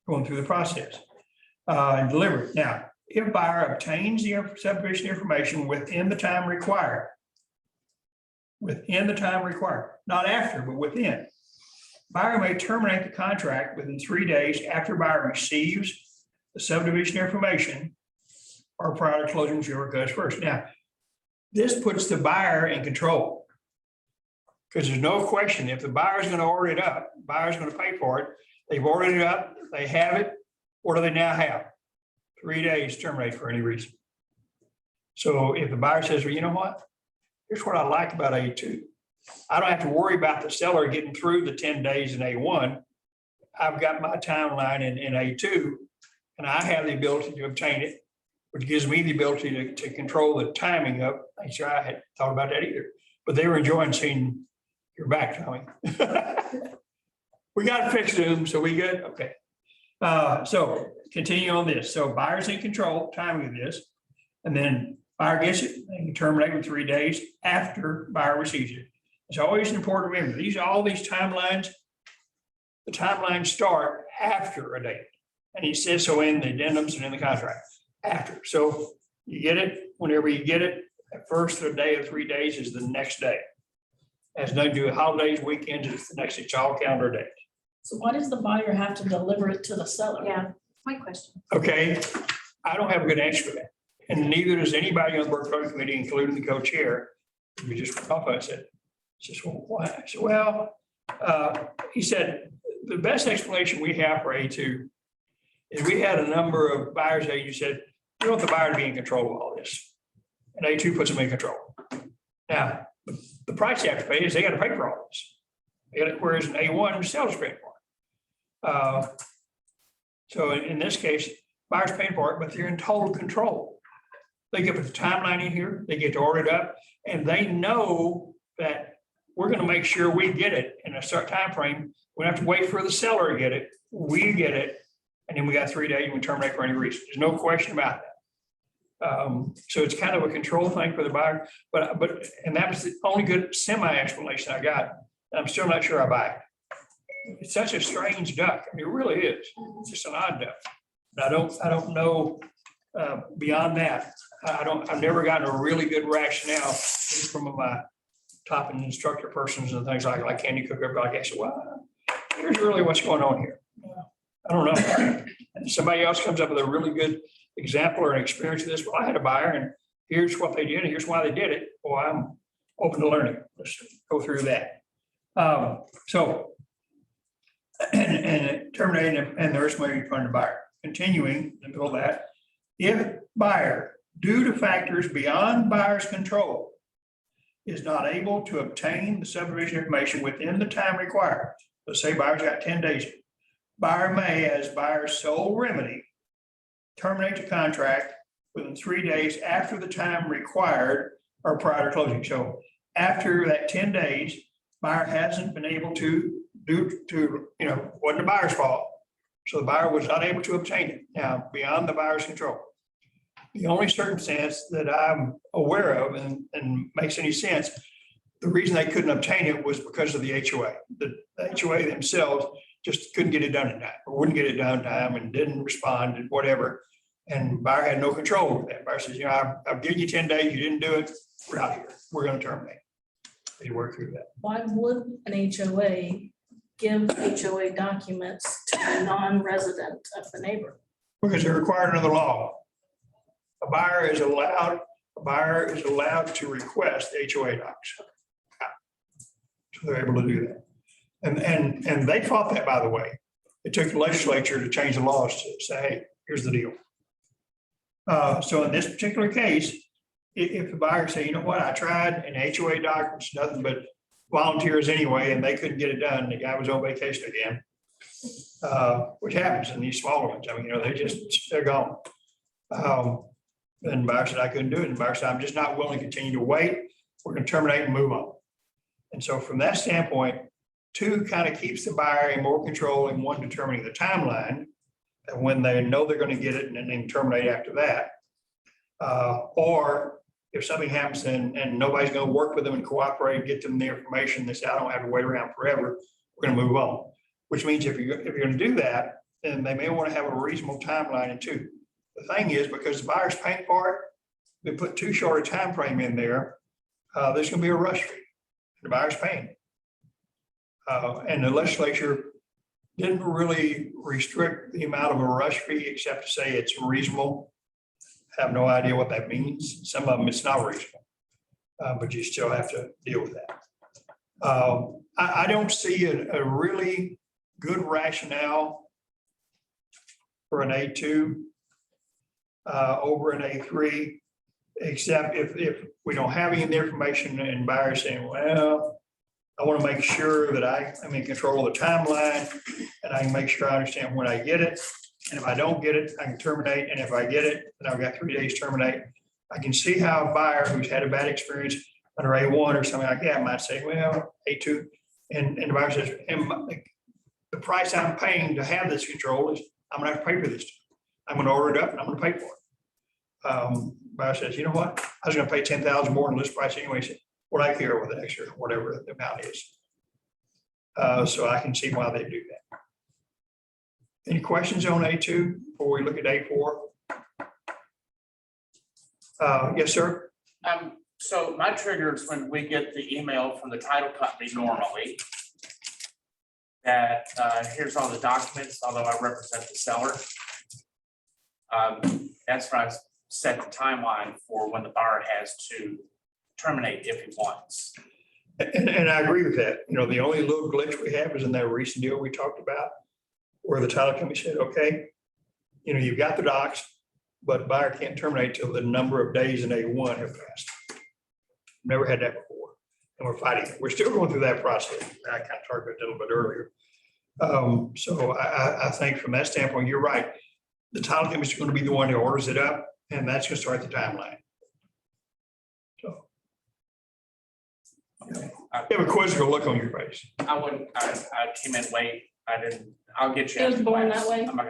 going through the process, and deliver it. Now, if buyer obtains the subdivision information within the time required, not after, but within, buyer may terminate the contract within 3 days after buyer receives the subdivision information or prior to closing, whichever goes first. Now, this puts the buyer in control, because there's no question, if the buyer's going to order it up, buyer's going to pay for it, they've ordered it up, they have it, what do they now have? 3 days to terminate for any reason. So if the buyer says, well, you know what? Here's what I like about A2. I don't have to worry about the seller getting through the 10 days in A1. I've got my timeline in A2, and I have the ability to obtain it, which gives me the ability to control the timing of, I'm sure I hadn't thought about that either, but they were enjoying seeing your back, Tommy. We got to fix Zoom, so we good? Okay. So continue on this. So buyer's in control, timing of this, and then buyer gets it, they can terminate in 3 days after buyer receives it. It's always important to remember, all these timelines, the timelines start after a date. And he says so in the addendums and in the contract, after. So you get it, whenever you get it, at first the day of 3 days is the next day. Has nothing to do with holidays, weekends, it's the next, it's all calendar days. So why does the buyer have to deliver it to the seller? Yeah, my question. Okay, I don't have a good answer for that. And neither does anybody on the Berkeley Road Committee, including the co-chair. We just went off, I said, well, why? I said, well, he said, the best explanation we have for A2 is we had a number of buyers that you said, we want the buyer to be in control of all this. And A2 puts them in control. Now, the price they have to pay is they got to pay for all this. Whereas in A1, the seller's paying for it. So in this case, buyer's paying for it, but they're in total control. They get the timeline in here, they get to order it up, and they know that we're going to make sure we get it in a certain time frame. We don't have to wait for the seller to get it. We get it, and then we got 3 days and we terminate for any reason. There's no question about that. So it's kind of a control thing for the buyer, but that was the only good semi-explanation I got. I'm still not sure I buy it. It's such a strange duck. I mean, it really is. It's just an odd duck. And I don't know beyond that. I've never gotten a really good rationale from my top instructor persons and things like Candy Cooker, like I said, well, here's really what's going on here. I don't know. And somebody else comes up with a really good example or an experience of this. Well, I had a buyer and here's what they did and here's why they did it. Well, I'm open to learning. Let's go through that. So, and terminating and the earnest money refund to buyer. Continuing until that, if buyer, due to factors beyond buyer's control, is not able to obtain the subdivision information within the time required, let's say buyer's got 10 days, buyer may, as buyer's sole remedy, terminate the contract within 3 days after the time required or prior to closing. So after that 10 days, buyer hasn't been able to wasn't the buyer's fault. So the buyer was not able to obtain it. Now, beyond the buyer's control. The only circumstance that I'm aware of and makes any sense, the reason they couldn't obtain it was because of the HOA. The HOA themselves just couldn't get it done in time, or wouldn't get it done in time and didn't respond and whatever. And buyer had no control over that. Buyer says, you know, I've given you 10 days, you didn't do it, we're out here, we're gonna terminate. They work through that. Why would an HOA give HOA documents to a non-resident of the neighborhood? Because they're required under the law. A buyer is allowed to request HOA docs. So they're able to do that. And they fought that, by the way. It took the legislature to change the laws to say, hey, here's the deal. So in this particular case, if the buyer say, you know what, I tried and HOA documents, nothing but volunteers anyway, and they couldn't get it done, the guy was on vacation again. Which happens in these smaller ones. I mean, you know, they're gone. And the buyer said, I couldn't do it. And the buyer said, I'm just not willing to continue to wait. We're going to terminate and move on. And so from that standpoint, 2 kind of keeps the buyer in more control, and 1 determining the timeline. And when they know they're going to get it and then terminate after that. Or if something happens and nobody's going to work with them and cooperate and get them the information, they say, I don't have to wait around forever. We're going to move on. Which means if you're going to do that, then they may want to have a reasonable timeline in 2. The thing is, because the buyer's paying for it, they put too short a time frame in there, there's going to be a rush fee. The buyer's paying. And the legislature didn't really restrict the amount of a rush fee except to say it's reasonable. I have no idea what that means. Some of them it's not reasonable, but you still have to deal with that. I don't see a really good rationale for an A2 over an A3, except if we don't have any of the information and buyers saying, well, I want to make sure that I'm in control of the timeline and I can make sure I understand when I get it. And if I don't get it, I can terminate. And if I get it, then I've got 3 days to terminate. I can see how a buyer who's had a bad experience under A1 or something like that might say, well, A2. And the buyer says, and the price I'm paying to have this control is I'm gonna have to pay for this. I'm gonna order it up and I'm gonna pay for it. Buyer says, you know what? I was gonna pay 10,000 more than list price anyway. So what I care with the extra, whatever the amount is. So I can see why they do that. Any questions on A2 before we look at A4? Yes, sir. So my trigger is when we get the email from the title company normally that here's all the documents, although I represent the seller. That's when I set the timeline for when the buyer has to terminate if he wants. And I agree with that. You know, the only little glitch we have is in that recent deal we talked about, where the title company said, okay, you know, you've got the docs, but buyer can't terminate till the number of days in A1 have passed. Never had that before, and we're fighting it. We're still going through that process. I kind of talked about it a little bit earlier. So I think from that standpoint, you're right. The title company is going to be the one who orders it up, and that's going to start the timeline. So. You have a quizzical look on your face. I wouldn't, I came in late. I didn't, I'll get you. It was after born class. that way. I'm not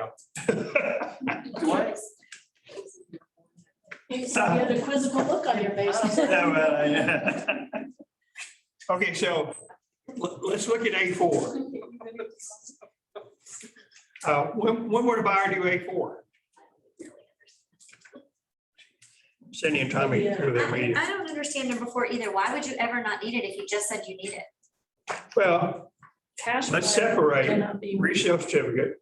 gonna. What? You had a quizzical look on your face. Yeah, well, yeah. Okay, so let's look at A4. When would a buyer do A4? Cindy and Tommy through their meeting. I don't understand number 4 either. Why would you ever not need it if you just said you need it? Well, Cash let's buyer separate cannot be- resale certificate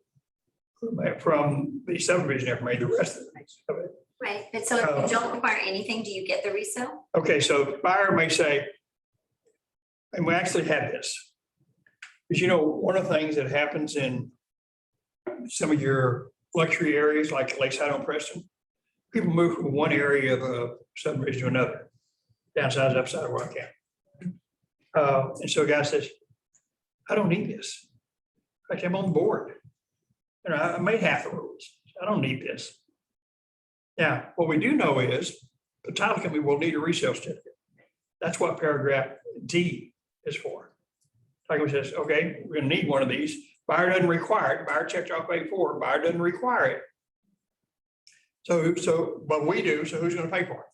from the subdivision information, the rest of it. Right, but so if you don't require anything, do you get the resale? Okay, so the buyer may say, and we actually had this. Because you know, one of the things that happens in some of your luxury areas like Lakeside on Preston, people move from one area of a subdivision to another, downsize, upside, or what I can. And so a guy says, I don't need this. In fact, I'm on board. You know, I made half the rules. I don't need this. Now, what we do know is the title company will need a resale certificate. That's what paragraph D is for. Title company says, okay, we're gonna need one of these. Buyer doesn't require it. Buyer checks off A4. Buyer doesn't require it. So, but we do, so who's gonna pay for it?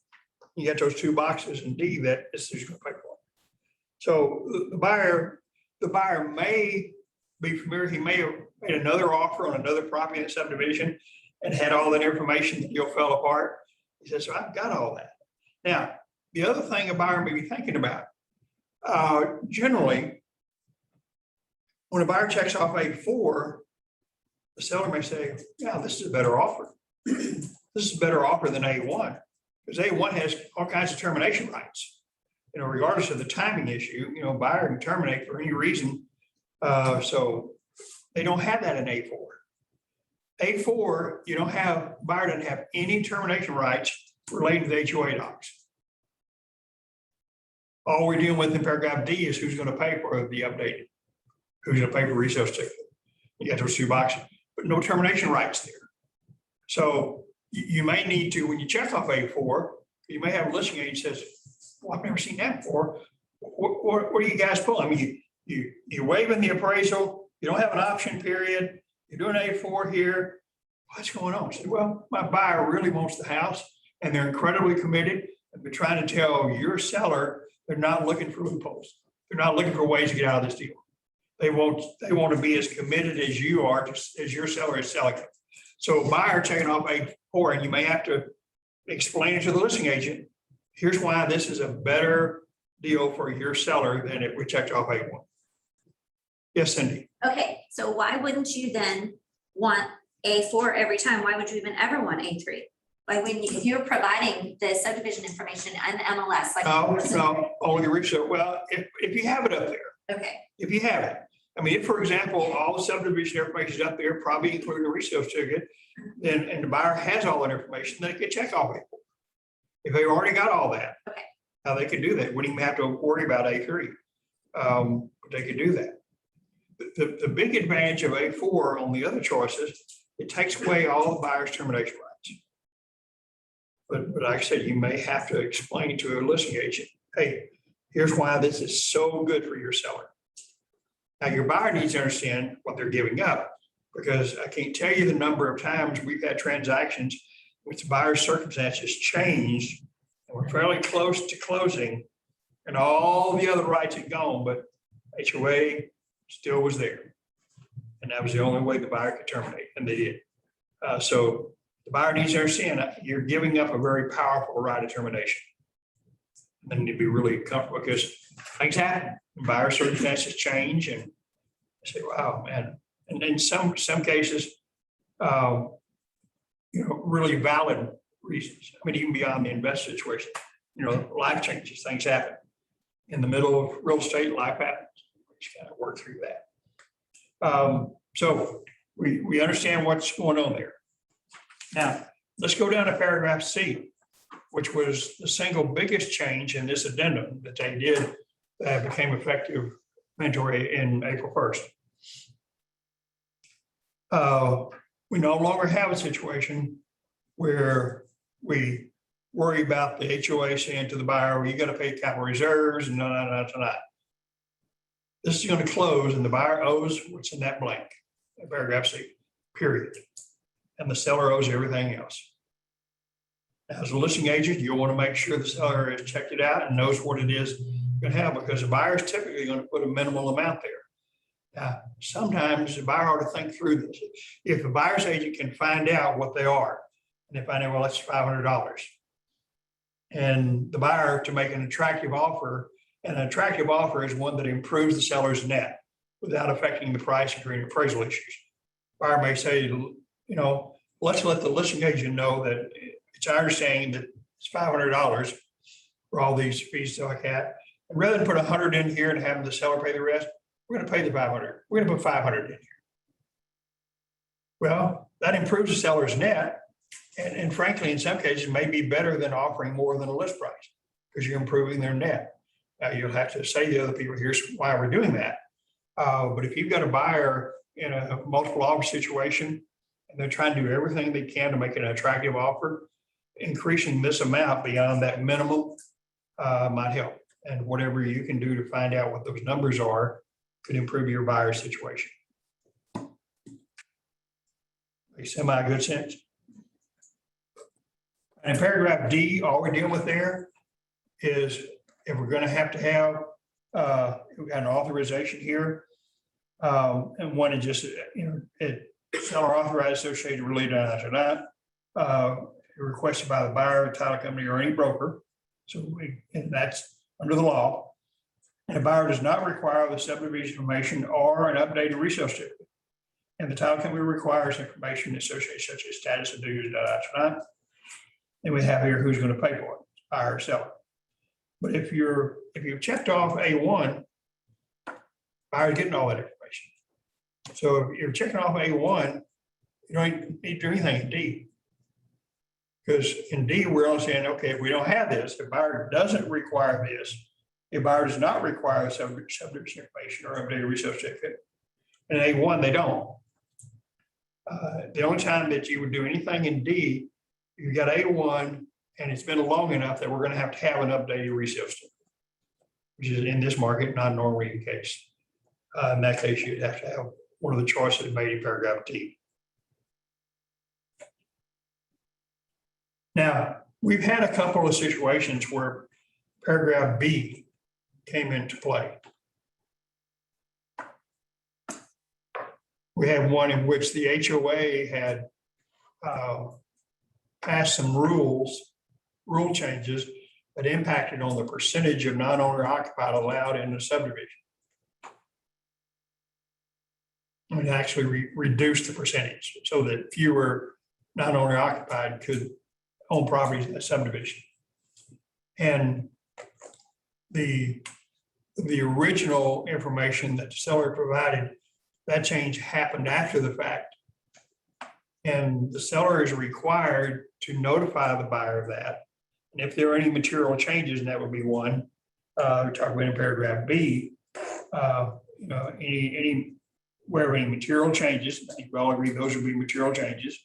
You got those two boxes in D that is who's gonna pay for it. So the buyer may be familiar, he may have made another offer on another property in the subdivision and had all that information, the deal fell apart. He says, so I've got all that. Now, the other thing a buyer may be thinking about, generally, when a buyer checks off A4, the seller may say, yeah, this is a better offer. This is a better offer than A1, because A1 has all kinds of termination rights. Regardless of the timing issue, buyer can terminate for any reason. So they don't have that in A4. A4, buyer doesn't have any termination rights relating to the HOA docs. All we're dealing with in paragraph D is who's going to pay for the updated, who's going to pay for resale certificate. You got those two boxes, but no termination rights there. So you may need to, when you check off A4, you may have a listing agent says, well, I've never seen that before. What are you guys pulling? I mean, you're waiving the appraisal, you don't have an option period, you're doing A4 here. What's going on? I said, well, my buyer really wants the house and they're incredibly committed. And they're trying to tell your seller, they're not looking for loopholes. They're not looking for ways to get out of this deal. They want to be as committed as you are, as your seller is selling it. So buyer checking off A4, and you may have to explain it to the listing agent. Here's why this is a better deal for your seller than if we checked off A1. Yes, Cindy. Okay, so why wouldn't you then want A4 every time? Why would you even ever want A3? Like if you're providing the subdivision information and MLS, like. No, only the resale. Well, if you have it up there, Okay, if you have it. I mean, if, for example, all the subdivision information is up there, probably including the resale certificate, then, and the buyer has all that information, they could check off A4. If they already got all that. Okay. Now they can do that. Wouldn't even have to worry about A3. But they could do that. The big advantage of A4 on the other choices, it takes away all the buyer's termination rights. But like I said, you may have to explain to a listing agent, hey, here's why this is so good for your seller. Now, your buyer needs to understand what they're giving up, because I can't tell you the number of times we've had transactions which the buyer's circumstances changed, and we're fairly close to closing, and all the other rights had gone, but HOA still was there. And that was the only way the buyer could terminate, and they did. So the buyer needs to understand that you're giving up a very powerful right of termination. And they need to be really comfortable, because things happen, buyer circumstances change, and I say, wow, man. And in some cases, really valid reasons. I mean, even beyond the invest situation, life changes, things happen. In the middle of real estate, life happens. We just kind of work through that. So we understand what's going on there. Now, let's go down to paragraph C, which was the single biggest change in this addendum that they did that became effective mandatory in April 1st. We no longer have a situation where we worry about the HOA saying to the buyer, well, you got to pay capital reserves and no. This is going to close and the buyer owes what's in that blank, in paragraph C, period. And the seller owes everything else. As a listing agent, you'll want to make sure the seller has checked it out and knows what it is you're going to have, because the buyer is typically going to put a minimal amount there. Now, sometimes the buyer ought to think through this. If the buyer's agent can find out what they are, and they find out, well, that's $500. And the buyer to make an attractive offer, and an attractive offer is one that improves the seller's net without affecting the price or any appraisal issues. Buyer may say, let's let the listing agent know that it's our understanding that it's $500 for all these fees like that. And rather than put 100 in here and have the seller pay the rest, we're going to pay the 500. We're going to put 500 in here. Well, that improves the seller's net. And frankly, in some cases, may be better than offering more than a list price, because you're improving their net. Now, you'll have to say to the other people, here's why we're doing that. But if you've got a buyer in a multiple offer situation, and they're trying to do everything they can to make an attractive offer, increasing this amount beyond that minimum might help. And whatever you can do to find out what those numbers are could improve your buyer situation. Make semi-good sense. And in paragraph D, all we're dealing with there is if we're gonna have to have, we've got an authorization here. And one is just, seller authorized, associated, related, requested by the buyer, title company, or any broker. And that's under the law. And the buyer does not require the subdivision information or an updated resale certificate. And the title company requires information associated such as status of dues, and we have here who's gonna pay for it, buyer or seller. But if you've checked off A1, buyer's getting all that information. So if you're checking off A1, you don't need to do anything in D. Because in D, we're all saying, okay, if we don't have this, the buyer doesn't require this. A buyer does not require subdivision information or updated resale certificate. In A1, they don't. The only time that you would do anything in D, you got A1 and it's been long enough that we're gonna have to have an updated resale certificate, which is in this market, not normally the case. In that case, you'd have to have one of the choices made in paragraph D. Now, we've had a couple of situations where paragraph B came into play. We had one in which the HOA had passed some rule changes that impacted on the percentage of non-owner occupied allowed in the subdivision. And actually reduced the percentage so that fewer non-owner occupied could own properties in the subdivision. And the original information that the seller provided, that change happened after the fact. And the seller is required to notify the buyer of that. And if there are any material changes, and that would be one, we're talking about in paragraph B, where any material changes, I think we all agree those would be material changes,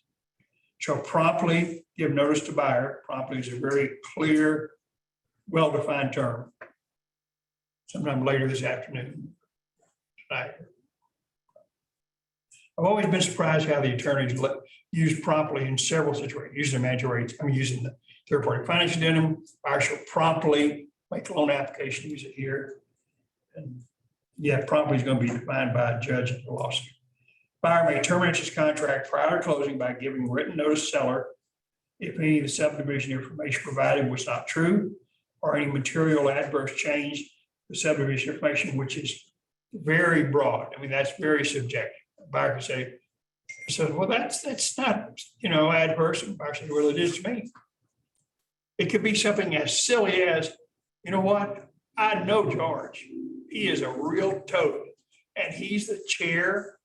shall promptly give notice to buyer. Promptly is a very clear, well-defined term. Sometime later this afternoon. Tonight. I've always been surprised how the attorneys use promptly in several situations, using the mandatory, using the third-party financial addendum. Buyer shall promptly make a loan application, use it here. And yeah, promptly is going to be defined by a judge in the lawsuit. Buyer may terminate his contract prior to closing by giving written notice to seller if any of the subdivision information provided was not true or any material adverse change to subdivision information, which is very broad. I mean, that's very subjective. A buyer can say, so, well, that's not, adverse. And buyer says, well, it is to me. It could be something as silly as, you know what? I know George. He is a real toad. And he's the chair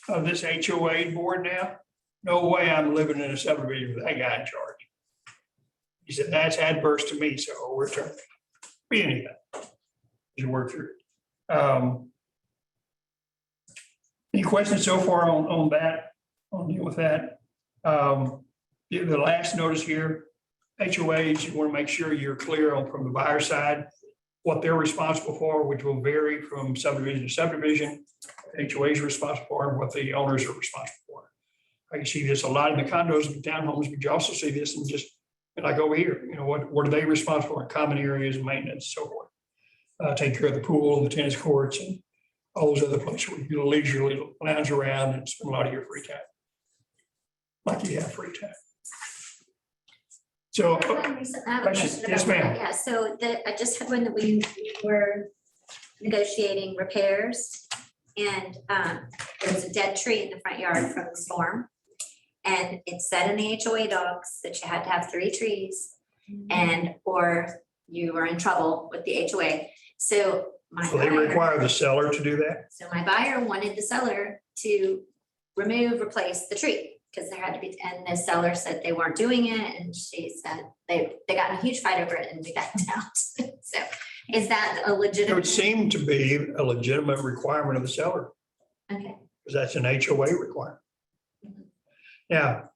of this HOA board now. No way I'm living in a subdivision with that guy in charge. He said, that's adverse to me, so we're trying to be anything. You work through it. Any questions so far on that? I'll deal with that. The last notice here, HOAs, you want to make sure you're clear on from the buyer side what they're responsible for, which will vary from subdivision to subdivision. HOA is responsible for and what the owners are responsible for. I can see this a lot in the condos and townhomes, but you also see this in just like over here. What are they responsible for in common areas and maintenance and so forth? Take care of the pool, the tennis courts, and all those other places where you leisurely lounge around and spend a lot of your free time. Like you have free time. So, I have a Question. question Yes, about that. ma'am. Yeah, so I just had one that we were negotiating repairs. And there was a dead tree in the front yard from the storm. And it said in the HOA docs that you had to have 3 trees or you were in trouble with the HOA. So they require the seller to do that? So my buyer wanted the seller to replace the tree. Because there had to be, and the seller said they weren't doing it, and she said they got in a huge fight over it and we backed out. So is that a It legitimate? would seem to be a legitimate requirement of the seller, Okay, because that's an HOA requirement. Now,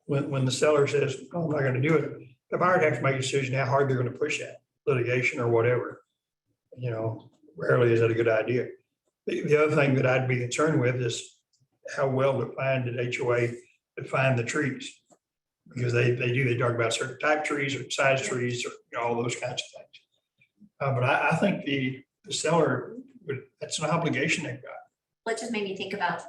when the seller says, oh, I'm not going to do it, the buyer would have to make a decision how hard they're going to push that litigation or whatever. Rarely is that a good idea. The other thing that I'd be concerned with is how well defined did HOA define the trees? Because they talk about certain type trees or size trees or all those kinds of things. But I think the seller, that's an obligation they've got. Well, it just made me think about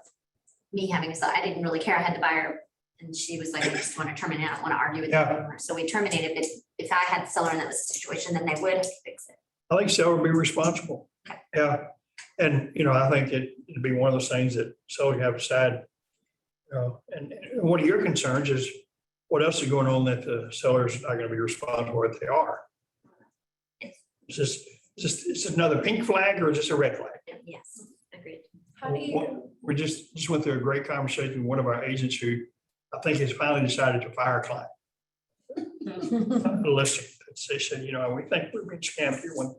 me having a sell. I didn't really care. I had the buyer and she was like, I just want to terminate. I don't want to argue with you Yeah. anymore. So we terminated, but if I had the seller and that was the situation, then they would have to fix it. I think seller would be responsible. Okay. Yeah, and, I think it'd be one of those things that seller have to decide. And one of your concerns is what else is going on that the seller's not gonna be responsible if they are? Is this another pink flag or is this a red flag? Yes, agreed. How do you, We just went through a great conversation with one of our agents who I think has finally decided to fire a client. A listing. They said, we think we're being scammed here. When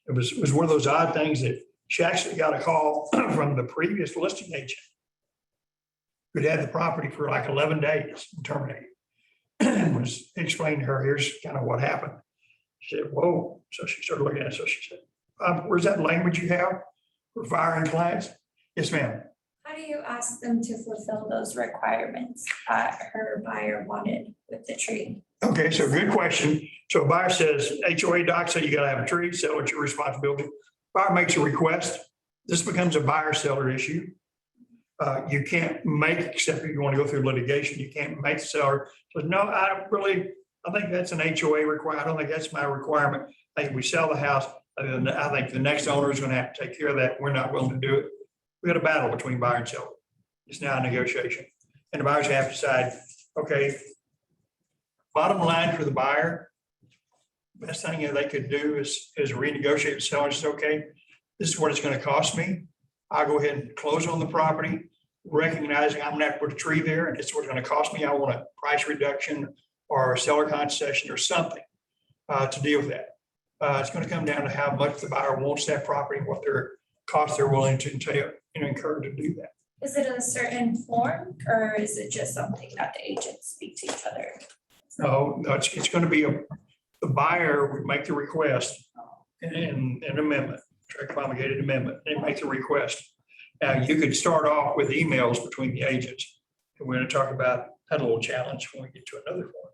it was one of those odd things that she actually got a call from the previous listing agent who'd had the property for like 11 days and terminated. And was explaining to her, here's kind of what happened. She said, whoa. So she started looking at it. So she said, where's that language you have for firing clients? Yes, ma'am. how do you ask them to fulfill those requirements that her buyer wanted with the tree? Okay, so good question. So a buyer says, HOA doc said you gotta have a tree, sell it's your responsibility. Buyer makes a request. This becomes a buyer seller issue. You can't make, except if you want to go through litigation, you can't make the seller. So no, I think that's an HOA requirement. I don't think that's my requirement. I think we sell the house. I think the next owner is gonna have to take care of that. We're not willing to do it. We got a battle between buyer and seller. It's now a negotiation. And the buyers have to decide, okay, bottom line for the buyer, best thing that they could do is renegotiate with seller and say, okay, this is what it's gonna cost me. I'll go ahead and close on the property, recognizing I'm gonna have to put a tree there and it's what it's gonna cost me. I want a price reduction or a seller concession or something to deal with that. It's gonna come down to how much the buyer wants that property, what their costs they're willing to entail and incur to do that. Is it a certain form or is it just something that the agents speak to each other? No, it's gonna be the buyer would make the request and an amendment, direct promulgated amendment, and make the request. Now, you could start off with emails between the agents. And we're gonna talk about that little challenge when we get to another form.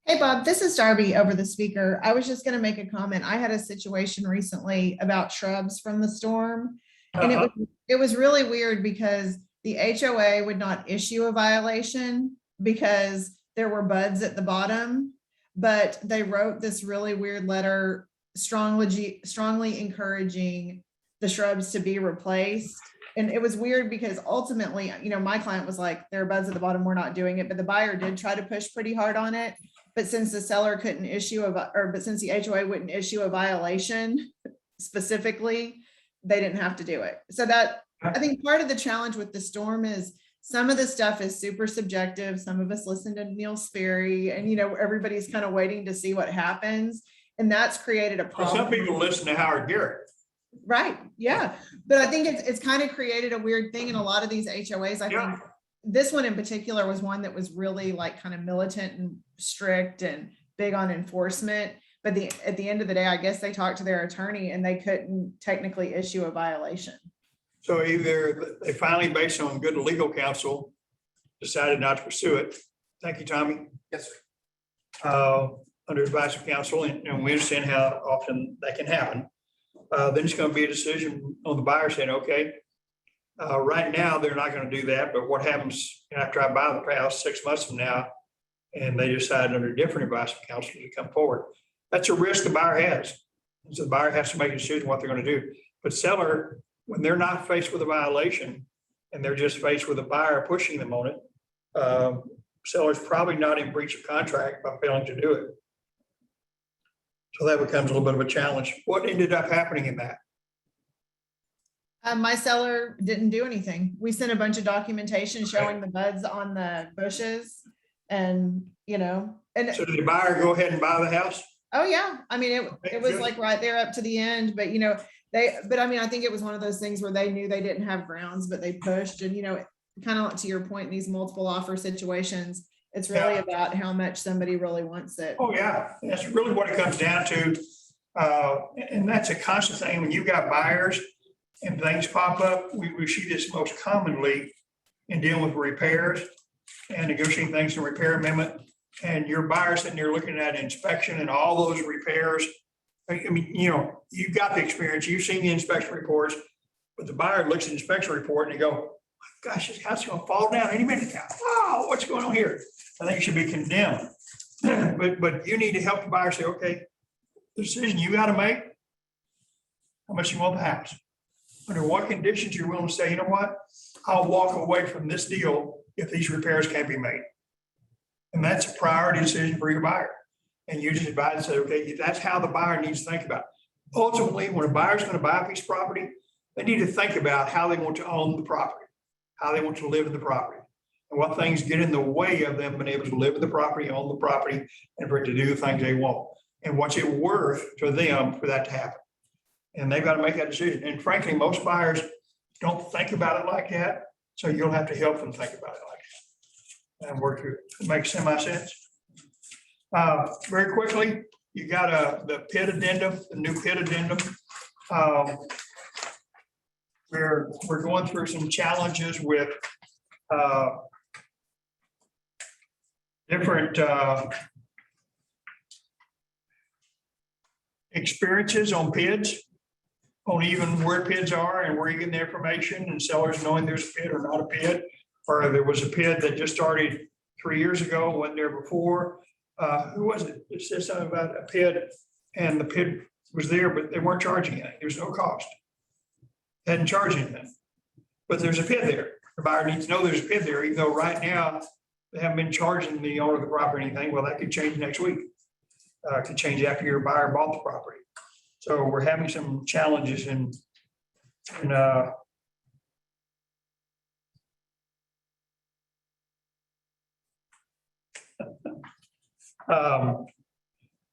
Hey, Bob, this is Darby over the speaker. I was just going to make a comment. I had a situation recently about shrubs from the storm. And it was really weird because the HOA would not issue a violation because there were buds at the bottom, but they wrote this really weird letter strongly encouraging the shrubs to be replaced. And it was weird because ultimately, my client was like, there are buds at the bottom, we're not doing it, but the buyer did try to push pretty hard on it. But since the seller couldn't issue but since the HOA wouldn't issue a violation specifically, they didn't have to do it. So that, I think part of the challenge with the storm is some of the stuff is super subjective. Some of us listen to Neil Sperry and, everybody's kind of waiting to see what happens. And that's created a problem. Some people listen to Howard Garrett. Right, yeah. But I think it's kind of created a weird thing in a lot of these HOAs. I think this one in particular was one that was really like kind of militant and strict and big on enforcement. But at the end of the day, I guess they talked to their attorney and they couldn't technically issue a violation. So either they finally, based on good legal counsel, decided not to pursue it. Thank you, Tommy. Yes, sir. Under advice of counsel, and we understand how often that can happen. Then it's going to be a decision on the buyer saying, okay, right now, they're not going to do that, but what happens after I buy the house 6 months from now, and they decide under different advice of counsel to come forward? That's a risk the buyer has. So the buyer has to make a decision what they're going to do. But seller, when they're not faced with a violation and they're just faced with a buyer pushing them on it, seller's probably not in breach of contract by failing to do it. So that becomes a little bit of a challenge. What ended up happening in that? My seller didn't do anything. We sent a bunch of documentation showing the buds on the bushes and, and So did the buyer go ahead and buy the house? oh yeah, I mean, it was like right there up to the end, but I think it was one of those things where they knew they didn't have grounds, but they pushed and, kind of to your point, in these multiple offer situations, it's really about how much somebody really wants it. Oh, yeah. That's really what it comes down to. And that's a constant thing. When you've got buyers and things pop up, we see this most commonly in dealing with repairs. and negotiating things to repair amendment. And your buyer sitting there looking at inspection and all those repairs. I mean, you know, you've got the experience, you've seen the inspection reports, but the buyer looks at the inspection report and they go, my gosh, this house is gonna fall down any minute now. Wow, what's going on here? I think it should be condemned. But you need to help the buyer say, okay, the decision you gotta make, how much you want the house. Under what conditions you're willing to say, you know what? I'll walk away from this deal if these repairs can't be made. And that's a priority decision for your buyer. And you just advise and say, okay, that's how the buyer needs to think about it. Ultimately, when a buyer's gonna buy a piece of property, they need to think about how they want to own the property, how they want to live in the property, and what things get in the way of them being able to live in the property, own the property, and for it to do the things they want. And what's it worth to them for that to happen? And they've got to make that decision. And frankly, most buyers don't think about it like that. So you'll have to help them think about it like that and work through it. It makes semi-sense. Very quickly, you got the PID addendum, the new PID addendum. We're going through some challenges with different experiences on PIDs, on even where PIDs are and where you get the information, and sellers knowing there's a PID or not a PID, or there was a PID that just started 3 years ago, wasn't there before. Who was it? It said something about a PID, and the PID was there, but they weren't charging anything. There was no cost. Hadn't charged anything, but there's a PID there. The buyer needs to know there's a PID there, even though right now they haven't been charging the owner of the property or anything. Well, that could change next week. Could change after your buyer bought the property. So we're having some challenges in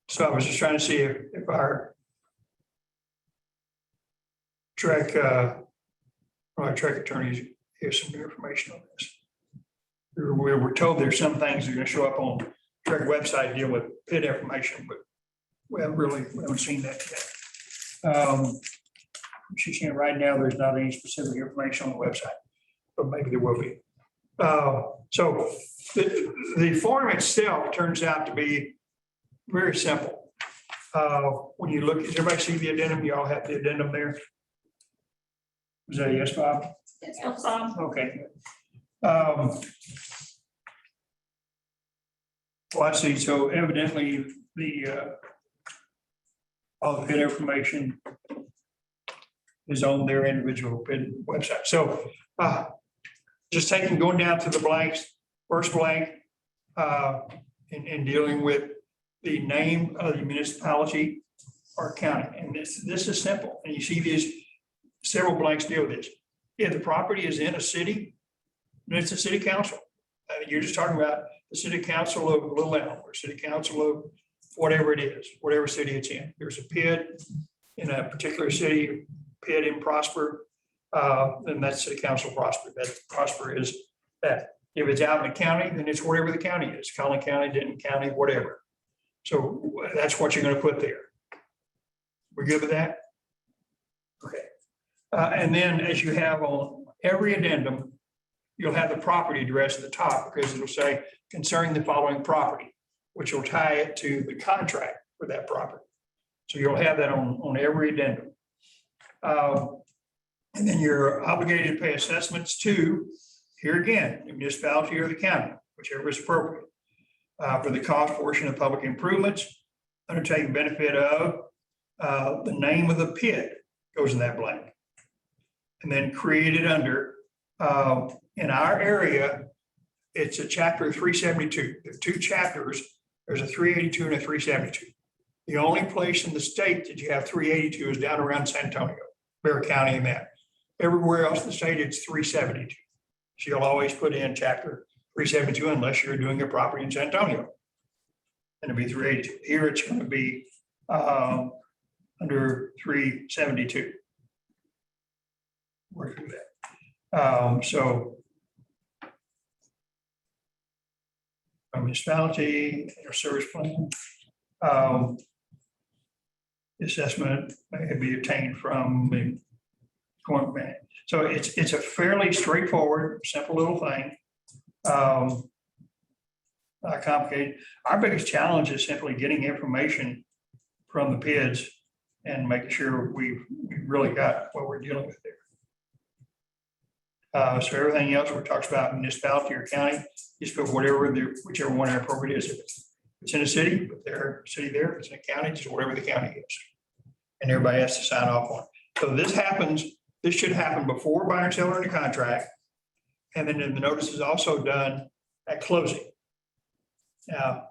so I was just trying to see if our track attorneys have some new information on this. We were told there's some things that are going to show up on track website deal with PID information, but we haven't seen that yet. She's saying right now, there's not any specific information on the website, but maybe there will be. So the form itself turns out to be very simple. When you look, does everybody see the addendum? You all have the addendum there? Was that a yes, Bob? Okay. Well, I see. So evidently all the PID information is on their individual PID website. So just going down to the blanks, first blank, and dealing with the name of the municipality or county. And this is simple. And you see these several blanks deal with this. If the property is in a city, then it's a city council. You're just talking about the city council of Little Elm or city council of whatever it is, whatever city it's in. There's a PID in a particular city, PID in Prosper, then that's city council Prosper. That Prosper is that. If it's out in the county, then it's whatever the county is, Collin County, Denton County, whatever. So that's what you're going to put there. We're good with that? Okay. And then as you have on every addendum, you'll have the property address at the top because it'll say concerning the following property, which will tie it to the contract for that property. So you'll have that on every addendum. And then you're obligated to pay assessments to, here again, the municipality or the county, whichever is appropriate, for the cost portion of public improvements, undertaking benefit of, the name of the PID goes in that blank. And then created under, in our area, it's a chapter 372. There are two chapters. There's a 382 and a 372. The only place in the state that you have 382 is down around San Antonio, Bear County and that. Everywhere else in the state, it's 372. So you'll always put in chapter 372 unless you're doing a property in San Antonio. And it'll be 382. Here it's going to be under 372. Work through that. So a municipality or service plan. Assessment may be obtained from the point man. So it's a fairly straightforward, simple little thing. Complicated. Our biggest challenge is simply getting information from the PIDs and making sure we really got what we're dealing with there. So everything else, we talks about municipality or county, just put whichever one appropriate is. If it's in a city, put their city there. If it's in a county, just whatever the county is. And everybody has to sign off on it. So this should happen before buyer and seller in the contract. And then the notice is also done at closing. Now,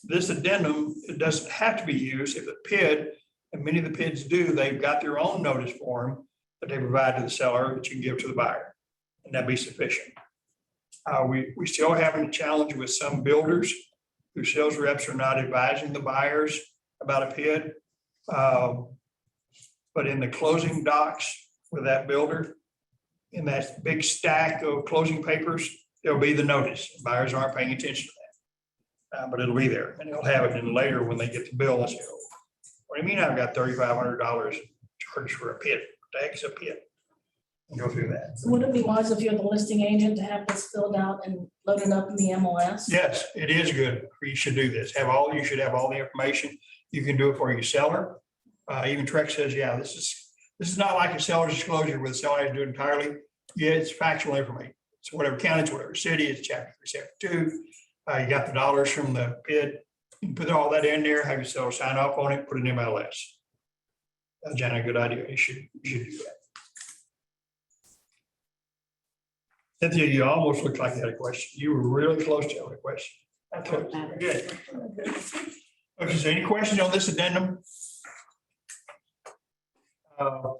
this addendum, it doesn't have to be used if the PID, and many of the PIDs do, they've got their own notice form that they provide to the seller that you can give to the buyer, and that'd be sufficient. We still having a challenge with some builders whose sales reps are not advising the buyers about a PID. But in the closing docs with that builder, in that big stack of closing papers, there'll be the notice. Buyers aren't paying attention to that. But it'll be there, and they'll have it in later when they get the bill and say, "Oh, what do you mean I've got $3,500 charged for a PID? What the heck is a PID?" And go through that. So would it be wise if you're the listing agent to have this filled out and loaded up in the MLS? Yes, it is good. You should do this. You should have all the information. You can do it for your seller. Even Trex says, yeah, this is not like a seller's disclosure where the seller has to do it entirely. Yeah, it's factual information. So whatever county, it's whatever city, it's chapter 372. You got the dollars from the PID. You can put all that in there, have your seller sign off on it, put an MLS. Jen, a good idea. You should do that. Cynthia, you almost looked like you had a question. You were really close to having a question. Okay, good. Okay, so any questions on this addendum? Now,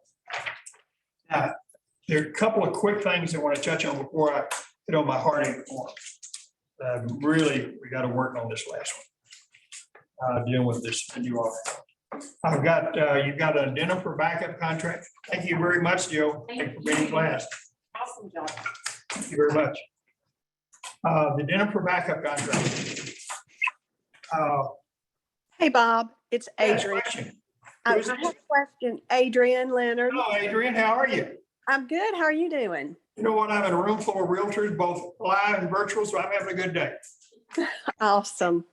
there are a couple of quick things I want to touch on before I hit on my heartache form. Really, we got to work on this last one. Dealing with this new offer. I've got, you've got an addendum for backup contract. Thank you very much, Joe. Thank you for being in class. Awesome job. Thank you very much. The addendum for backup contract. Hey, Bob, it's Adrian. I Who's have this? a question. Adrian Leonard. Hello, Adrian. How are you? I'm good. How are you doing? You know what? I'm in a room full of realtors, both live and virtual, so I'm having a good day. Awesome.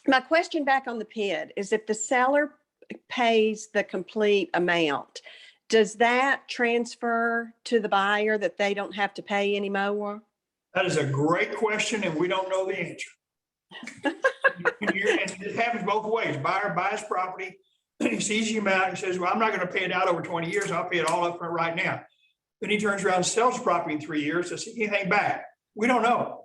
My question back on the PID is if the seller pays the complete amount, does that transfer to the buyer that they don't have to pay anymore? That is a great question, and we don't know the answer. And it happens both ways. Buyer buys property, he sees the amount, he says, well, I'm not going to pay it out over 20 years. I'll pay it all up front right now. Then he turns around and sells the property in 3 years. Does he get anything back? We don't know.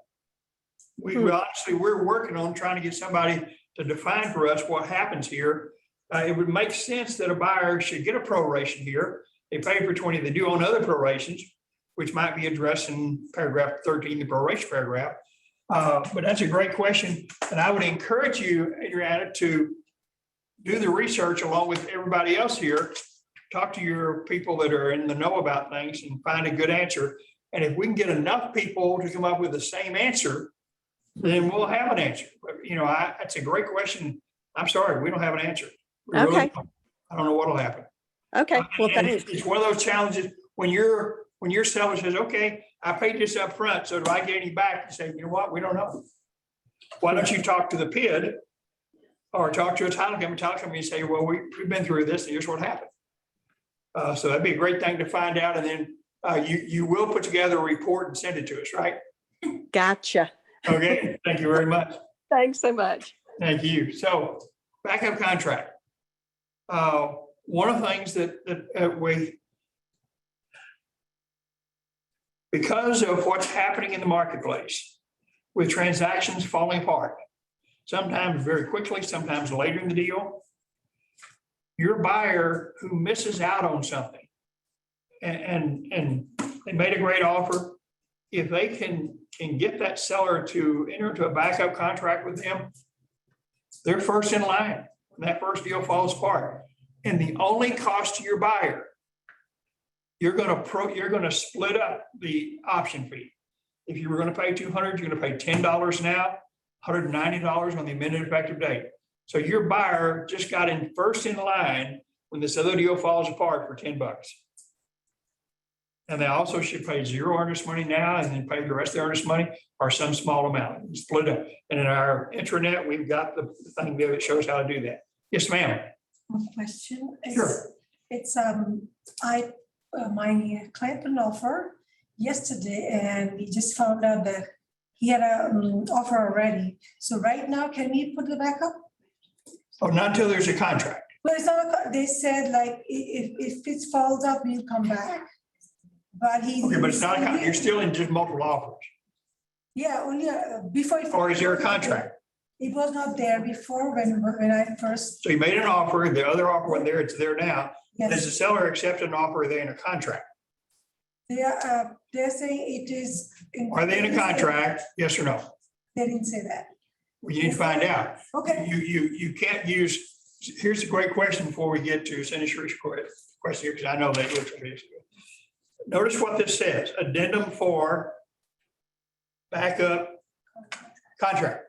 We're working on trying to get somebody to define for us what happens here. It would make sense that a buyer should get a proration here. They pay for 20, they do own other prorations, which might be addressed in paragraph 13, the proration paragraph. But that's a great question. And I would encourage you, Adriana, to do the research along with everybody else here. Talk to your people that are in the know about things and find a good answer. And if we can get enough people to come up with the same answer, then we'll have an answer. But, you know, that's a great question. I'm sorry, we don't have an answer. We really Okay. don't. I don't know what'll happen. Okay, well, And thanks. it's one of those challenges when your seller says, okay, I paid this up front, so do I get any back? You say, you know what, we don't know. Why don't you talk to the PID or talk to a title company and say, well, we've been through this and here's what happened. So that'd be a great thing to find out. And then you will put together a report and send it to us, right? Gotcha. Okay, thank you very much. Thanks so much. Thank you. So backup contract. One of the things that we, because of what's happening in the marketplace with transactions falling apart, sometimes very quickly, sometimes later in the deal, your buyer who misses out on something and they made a great offer, if they can get that seller to enter into a backup contract with them, they're first in line when that first deal falls apart. And the only cost to your buyer, you're gonna split up the option fee. If you were gonna pay $200, you're gonna pay $10 now, $190 on the amended effective date. So your buyer just got in first in line when this other deal falls apart for $10. And they also should pay zero earnest money now and then pay the rest of the earnest money or some small amount, split it up. And in our intranet, we've got the thing there that shows how to do that. Yes, ma'am. One question. Sure. It's, my client put an offer yesterday and we just found out that he had a offer already. So right now, can we put it back up? Oh, not until there's a contract. Well, it's not, they said like, if it falls up, we'll come back. But he. Okay, but it's not, a con- you're still in just multiple offers. Yeah, only before. Or is there a contract? It was not there before when I first, So you made an offer, the other offer wasn't there, it's there now. Does yes, the seller accept an offer? Are they in a contract? they're saying it is. Are they in a contract? Yes or no? They didn't say that. Well, you need to find out. Okay, You can't use, here's a great question before we get to Senator's question here, because I know they looked at this. Notice what this says, addendum for backup contract,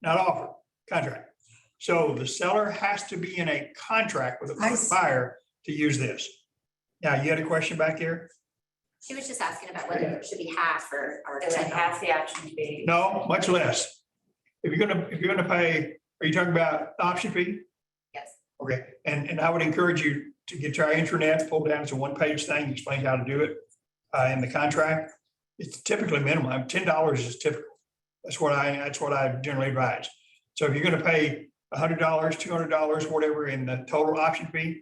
not offer, contract. So the seller has to be in a contract with I a see. buyer to use this. Now, you had a question back there? She was just asking about whether it should be half or Is it ten. half the option fee? No, much less. If you're gonna pay, are you talking about the option fee? Yes. Okay, and I would encourage you to get your intranet, pull down, it's a one-page thing, explains how to do it in the contract. It's typically minimum, $10 is typical. That's what I generally advise. So if you're gonna pay $100, $200, whatever in the total option fee,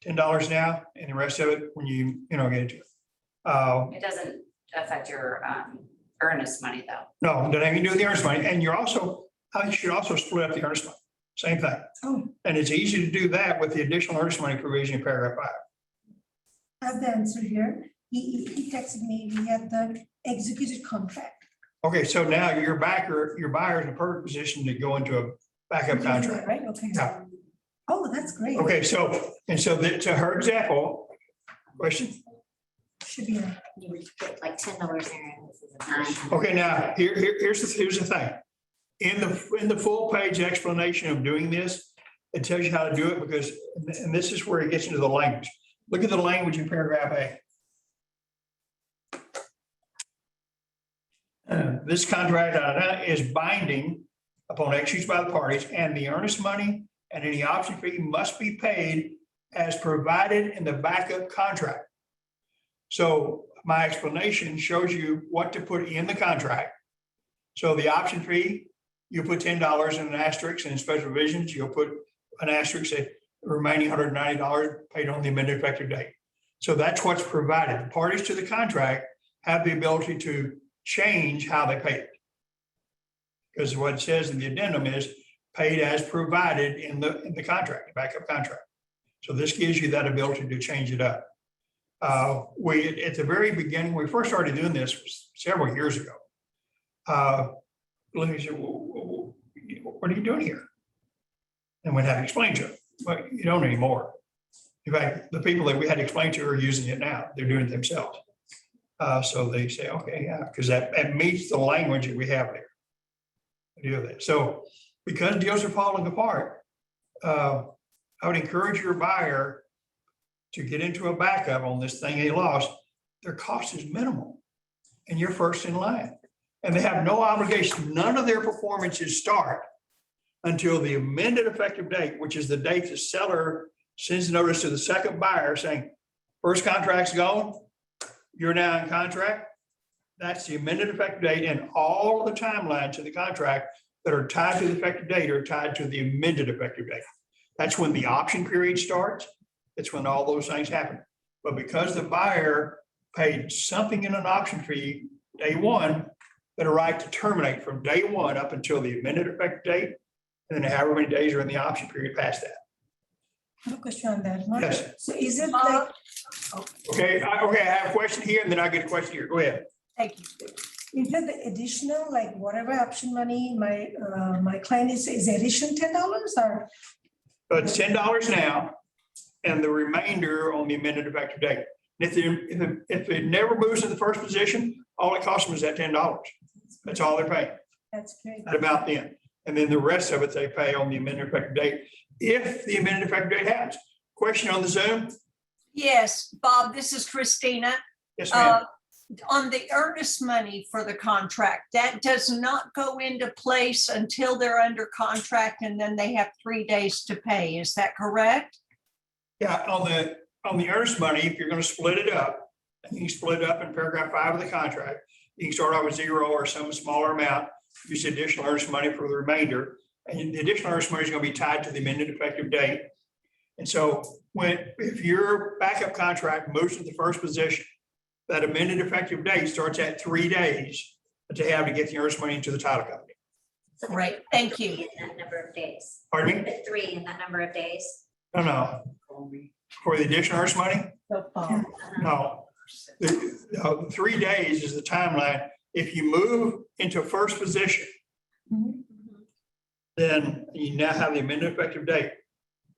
$10 now, and the rest of it when you get into it. It doesn't affect your earnest money though. No, doesn't have anything to do with the earnest money, and you should also split up the earnest money, same thing. oh, And it's easy to do that with the additional earnest money provision in paragraph 5. I have the answer here. He texted me, we have the executed contract. Okay, so now your buyer is in a perfect position to go into a backup contract. Right, okay. Yeah. Oh, that's great. Okay, so to her example, question? Should be. You would put like $10 there and this is a $9. Okay, now, here's the thing. In the full page explanation of doing this, it tells you how to do it because, and this is where it gets into the language. Look at the language in paragraph A. This contract is binding upon execution by the parties, and the earnest money and any option fee must be paid as provided in the backup contract. So my explanation shows you what to put in the contract. So the option fee, you put $10 in an asterisk, and in special provisions, you'll put an asterisk, say the remaining $190 paid on the amended effective date. So that's what's provided. The parties to the contract have the ability to change how they pay it. Because what it says in the addendum is paid as provided in the contract, the backup contract. So this gives you that ability to change it up. We, at the very beginning, when we first started doing this several years ago, Lily said, well, what are you doing here? And we had to explain to them, well, you don't anymore. In fact, the people that we had to explain to are using it now. They're doing it themselves. So they say, okay, yeah, because that meets the language that we have there. To do that. So because deals are falling apart, I would encourage your buyer to get into a backup on this thing they lost. Their cost is minimal and you're first in line. And they have no obligation. None of their performances start until the amended effective date, which is the date the seller sends notice to the second buyer saying, first contract's gone, you're now in contract. That's the amended effective date, and all of the timelines in the contract that are tied to the effective date are tied to the amended effective date. That's when the option period starts. It's when all those things happen. But because the buyer paid something in an option fee day one, that a right to terminate from day one up until the amended effective date, and then however many days are in the option period past that. I have a question on that. Yes. So is it like, Okay, I have a question here, and then I get a question here. Go ahead. thank you. Is it the additional, like whatever option money my client is addition $10 or? It's $10 now, and the remainder on the amended effective date. If it never moves to the first position, all it costs them is that $10. That's all they're paying That's great. at about then. And then the rest of it they pay on the amended effective date, if the amended effective date happens. Question on the Zoom? Yes, Bob, this is Christina. Yes, ma'am. On the earnest money for the contract, that does not go into place until they're under contract and then they have 3 days to pay. Is that correct? Yeah, on the earnest money, if you're gonna split it up, and you can split it up in paragraph 5 of the contract, you can start off with 0 or some smaller amount, use the additional earnest money for the remainder. And the additional earnest money is gonna be tied to the amended effective date. And so if your backup contract moves to the first position, that amended effective date starts at 3 days that they have to get the earnest money into the title company. So Great, thank you. in that number of days. Pardon me? Put 3 in that number of days. No. For the additional earnest money? No. The 3 days is the timeline. If you move into first position, then you now have the amended effective date.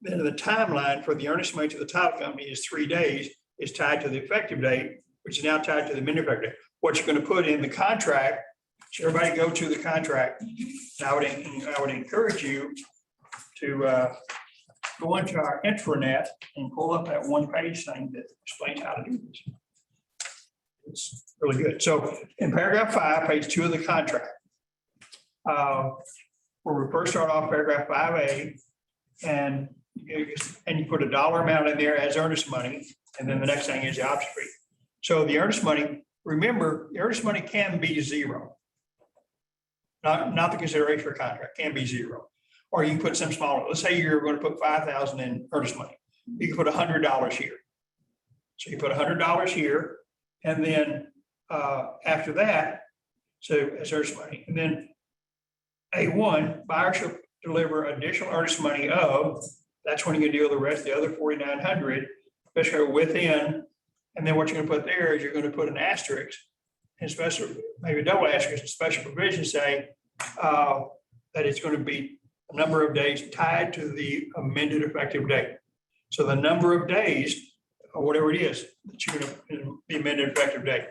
Then the timeline for the earnest money to the title company is 3 days, is tied to the effective date, which is now tied to the amended effective date. What you're going to put in the contract, so everybody go to the contract. And I would encourage you to go into our intranet and pull up that one-page thing that explains how to do this. It's really good. So in paragraph 5, page 2 of the contract, where we first start off paragraph 5A, and you put a dollar amount in there as earnest money, and then the next thing is the option fee. So the earnest money, remember, the earnest money can be 0. Not the consideration for a contract, can be 0. Or you can put some smaller, let's say you're going to put $5,000 in earnest money. You can put $100 here. So you put $100 here, and then after that, so as earnest money, and then A1, buyer shall deliver additional earnest money of, that's when you can deal with the rest of the other 4,900, especially within, and then what you're gonna put there is you're gonna put an asterisk, and special, maybe a double asterisk, and special provision say that it's gonna be a number of days tied to the amended effective date. So the number of days, or whatever it is, that you're gonna, the amended effective date,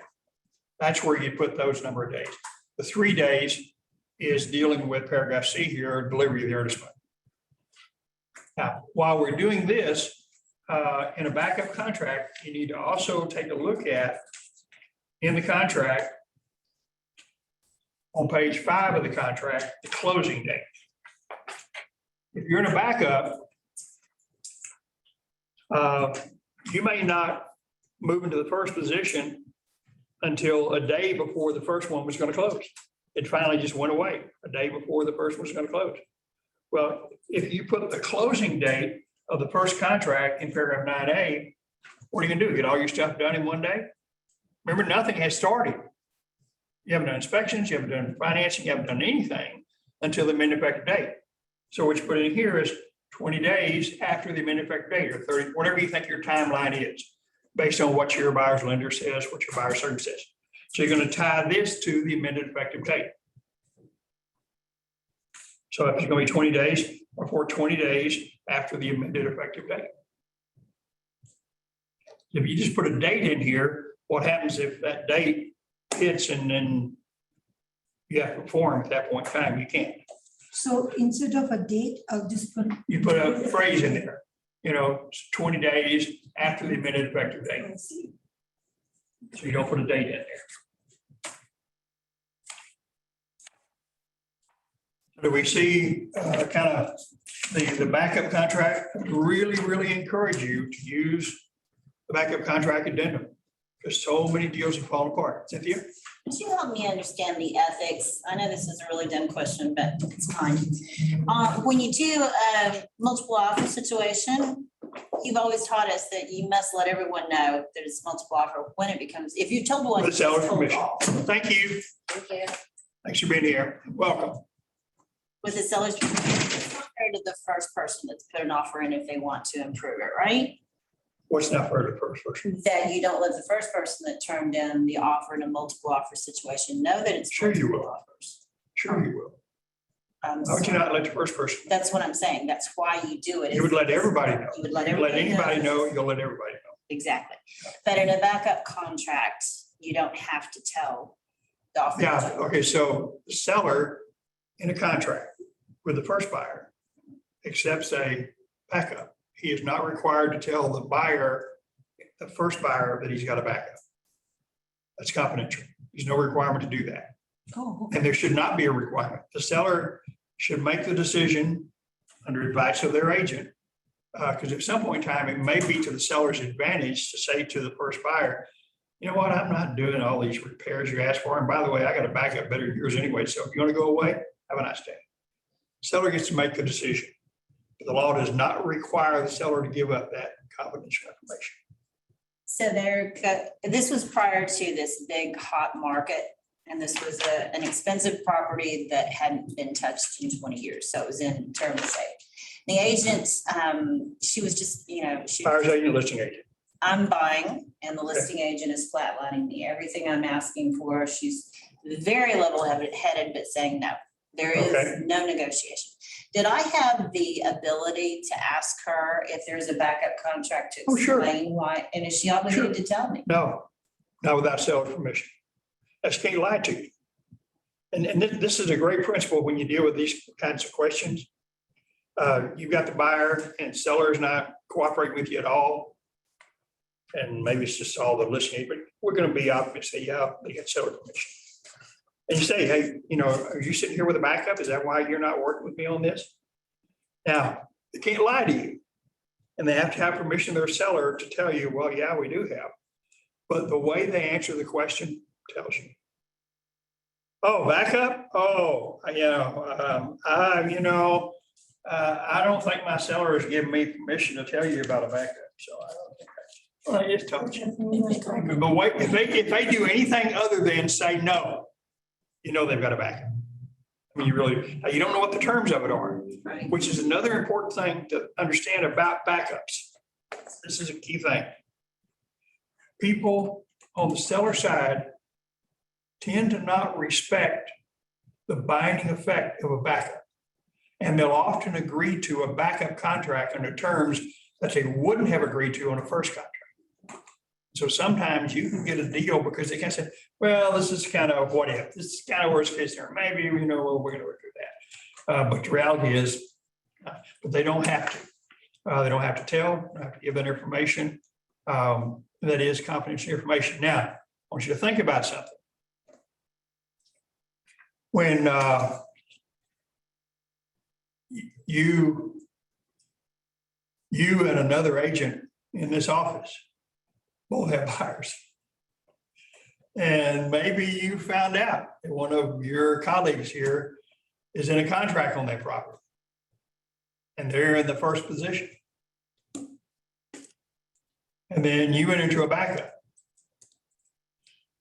that's where you put those number of days. The 3 days is dealing with paragraph C here, delivery of the earnest money. Now, while we're doing this, in a backup contract, you need to also take a look at, in the contract, on page 5 of the contract, the closing date. If you're in a backup, you may not move into the first position until a day before the first one was going to close. It finally just went away a day before the first one was going to close. Well, if you put the closing date of the first contract in paragraph 9A, what are you going to do? Get all your stuff done in one day? Remember, nothing has started. You haven't done inspections, you haven't done financing, you haven't done anything until the amended effective date. So what you put in here is 20 days after the amended effective date, or 30, whatever you think your timeline is, based on what your buyer's lender says, what your buyer's service says. So you're going to tie this to the amended effective date. So if it's going to be 20 days or for 20 days after the amended effective date. If you just put a date in here, what happens if that date hits and then you have to perform at that point in time? You can't. So instead of a date, I'll just put. You put a phrase in there, 20 days after the amended effective date. So you don't put a date in there. Do we see kind of the backup contract? Really, really encourage you to use the backup contract addendum because so many deals have fallen apart. Cynthia? Could you help me understand the ethics? I know this is a really dumb question, but it's fine. When you do a multiple offer situation, you've always taught us that you must let everyone know that it's multiple offer when it becomes, if you told one. The seller's you told permission. all. Thank you. Thank you. Thanks for being here. Welcome. With the seller's, it's not fair to the first person that's put an offer in if they want to improve it, right? What's not for the first person? That you don't let the first person that turned in the offer in a multiple offer situation know that it's. Sure you multiple will. offers. Sure you will. Why would you not let the first person? That's what I'm saying. That's why you do it. You would let everybody know. You would let You let everybody anybody know, you'll let everybody know. Exactly. But in a backup contract, you don't have to tell the offer. Yeah, okay, so the seller in a contract with the first buyer accepts a backup. He is not required to tell the buyer, the first buyer, that he's got a backup. That's confidential. There's no requirement to do that. Oh, And there should not be a requirement. The seller should make the decision under advice of their agent. Because at some point in time, it may be to the seller's advantage to say to the first buyer, you know what, I'm not doing all these repairs you asked for. And by the way, I got a backup better than yours anyway. So if you want to go away, have a nice day. Seller gets to make the decision. The law does not require the seller to give up that confidential information. So this was prior to this big hot market. And this was an expensive property that hadn't been touched in 20 years. So it was in terrible shape. The agent, she was just, Buyer's agent, listing agent. I'm buying and the listing agent is flatlining me. Everything I'm asking for, she's very level-headed, but saying no. There Okay. is no negotiation. Did I have the ability to ask her if there's a backup contract to Oh, sure. explain why? And is she obligated to tell me? No, not without seller's permission. I just can't lie to you. And this is a great principle when you deal with these kinds of questions. You've got the buyer and seller is not cooperating with you at all. And maybe it's just all the listing, but we're going to be up and say, yeah, they got seller permission. And you say, hey, are you sitting here with a backup? Is that why you're not working with me on this? Now, they can't lie to you. And they have to have permission of their seller to tell you, well, yeah, we do have. But the way they answer the question tells you. Oh, backup? Oh, I don't think my seller has given me permission to tell you about a backup, so I don't think that's. Well, I just told you. But wait, if they do anything other than say no, they've got a backup. I mean, you don't know what the terms of it are, Right. which is another important thing to understand about backups. This is a key thing. People on the seller side tend to not respect the binding effect of a backup. And they'll often agree to a backup contract under terms that they wouldn't have agreed to on a first contract. So sometimes you can get a deal because they can say, well, this is kind of what if, this is kind of worst case scenario. Maybe, we're going to work with that. But the reality is, but they don't have to. They don't have to tell, they don't have to give that information. That is confidential information. Now, I want you to think about something. When you and another agent in this office both have buyers. And maybe you found out that one of your colleagues here is in a contract on that property. And they're in the first position. And then you went into a backup.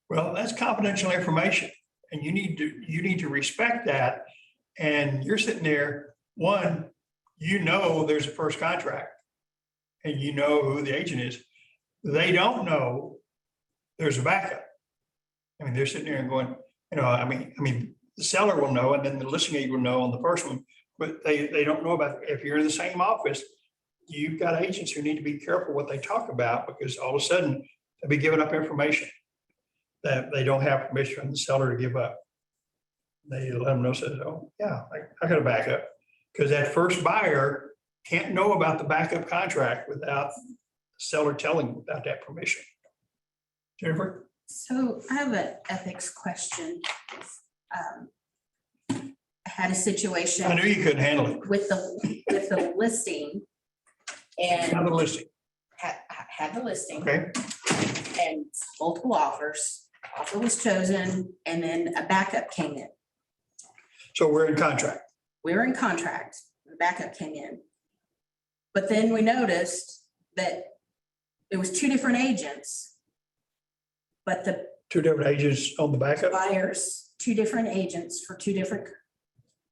Well, that's confidential information. And you need to respect that. And you're sitting there, one, there's a first contract and you know who the agent is. They don't know there's a backup. I mean, they're sitting there and going, the seller will know, and then the listing agent will know on the first one, but they don't know about, if you're in the same office, you've got agents who need to be careful what they talk about, because all of a sudden they'll be giving up information that they don't have permission from the seller to give up. They let them know, says, oh, yeah, I got a backup. Because that first buyer can't know about the backup contract without the seller telling them about that permission. Jennifer? So I have an ethics question. I had a situation. I knew you couldn't handle it. With the listing. And Not the listing. had the listing. Okay. And multiple offers. Offer was chosen and then a backup came in. So we're in contract. We were in contract, the backup came in. But then we noticed that it was two different agents. But the Two different agents on the backup. buyers, two different agents for two different,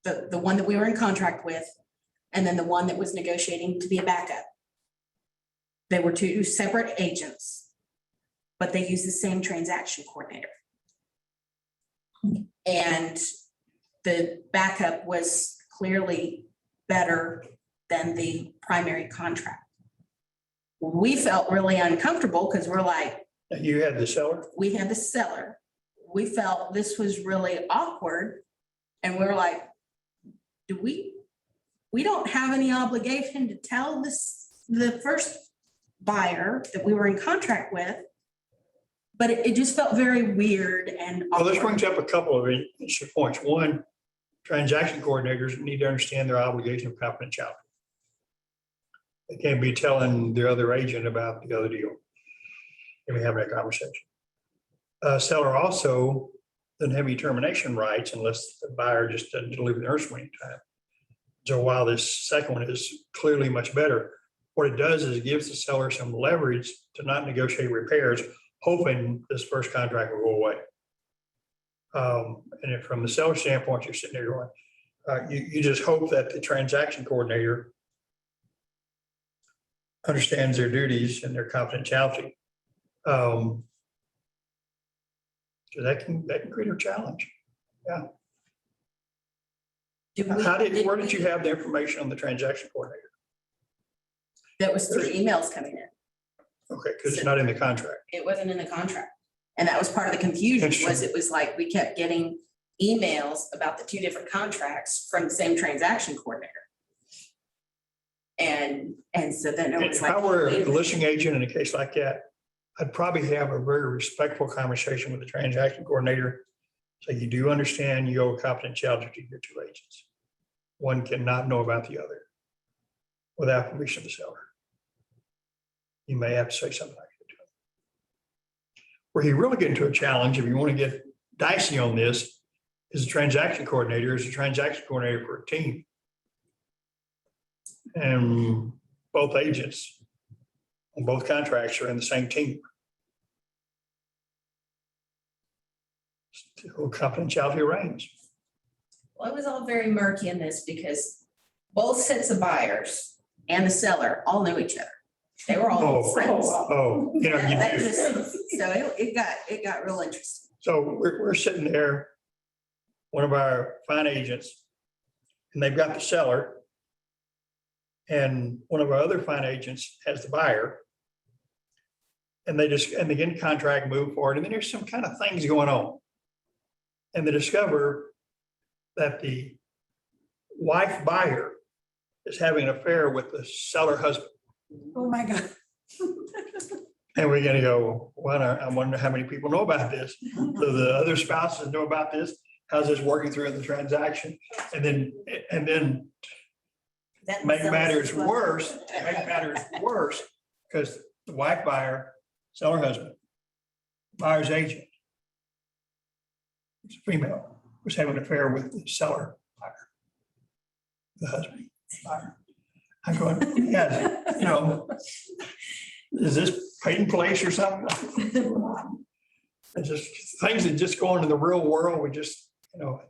the one that we were in contract with, and then the one that was negotiating to be a backup. They were two separate agents, but they used the same transaction coordinator. And the backup was clearly better than the primary contract. We felt really uncomfortable because we're like, You had the seller? we had the seller. We felt this was really awkward. And we were like, we don't have any obligation to tell the first buyer that we were in contract with But it just felt very weird and. Well, this awkward. brings up a couple of issue points. One, transaction coordinators need to understand their obligation of confidentiality. They can't be telling the other agent about the other deal. And we have that conversation. Seller also doesn't have any termination rights unless the buyer just doesn't deliver the nursery in time. So while this second one is clearly much better, what it does is it gives the seller some leverage to not negotiate repairs, hoping this first contract will go away. And if from the seller standpoint, you're sitting there going, you just hope that the transaction coordinator understands their duties and their confidentiality. So that can create a challenge. Where did you have the information on the transaction coordinator? That was through emails coming in. Okay, because it's not in the contract. It wasn't in the contract. And that was part of the confusion, was it was like we kept getting emails about the two different contracts from the same transaction coordinator. And so then it was If like. I were a wait a minute. listing agent in a case like that, I'd probably have a very respectful conversation with the transaction coordinator. So you do understand you owe confidentiality to your two agents. One cannot know about the other without permission of the seller. You may have to say something like that to him. Where you really get into a challenge, if you want to get dicey on this, is a transaction coordinator is a transaction coordinator for a team. And both agents on both contracts are in the same team. Still confidentiality reigns. Well, it was all very murky in this because both sets of buyers and the seller all knew each other. They were all friends. Oh, you know, you That do. just- So it got real interesting. So we're sitting there, one of our fine agents, and they've got the seller. And one of our other fine agents has the buyer. And they get in contract, move forward, and then there's some kind of things going on. And they discover that the wife buyer is having an affair with the seller husband. Oh, my God. And we're gonna go, well, I wonder how many people know about this. Do the other spouses know about this? How's this working through in the transaction? And then make matters worse, because the wife buyer, seller husband, buyer's agent, it's a female, was having an affair with the seller buyer, the husband buyer. I'm going, yeah, you know, is this paid place or something? It's just things that just go into the real world. We just, you know,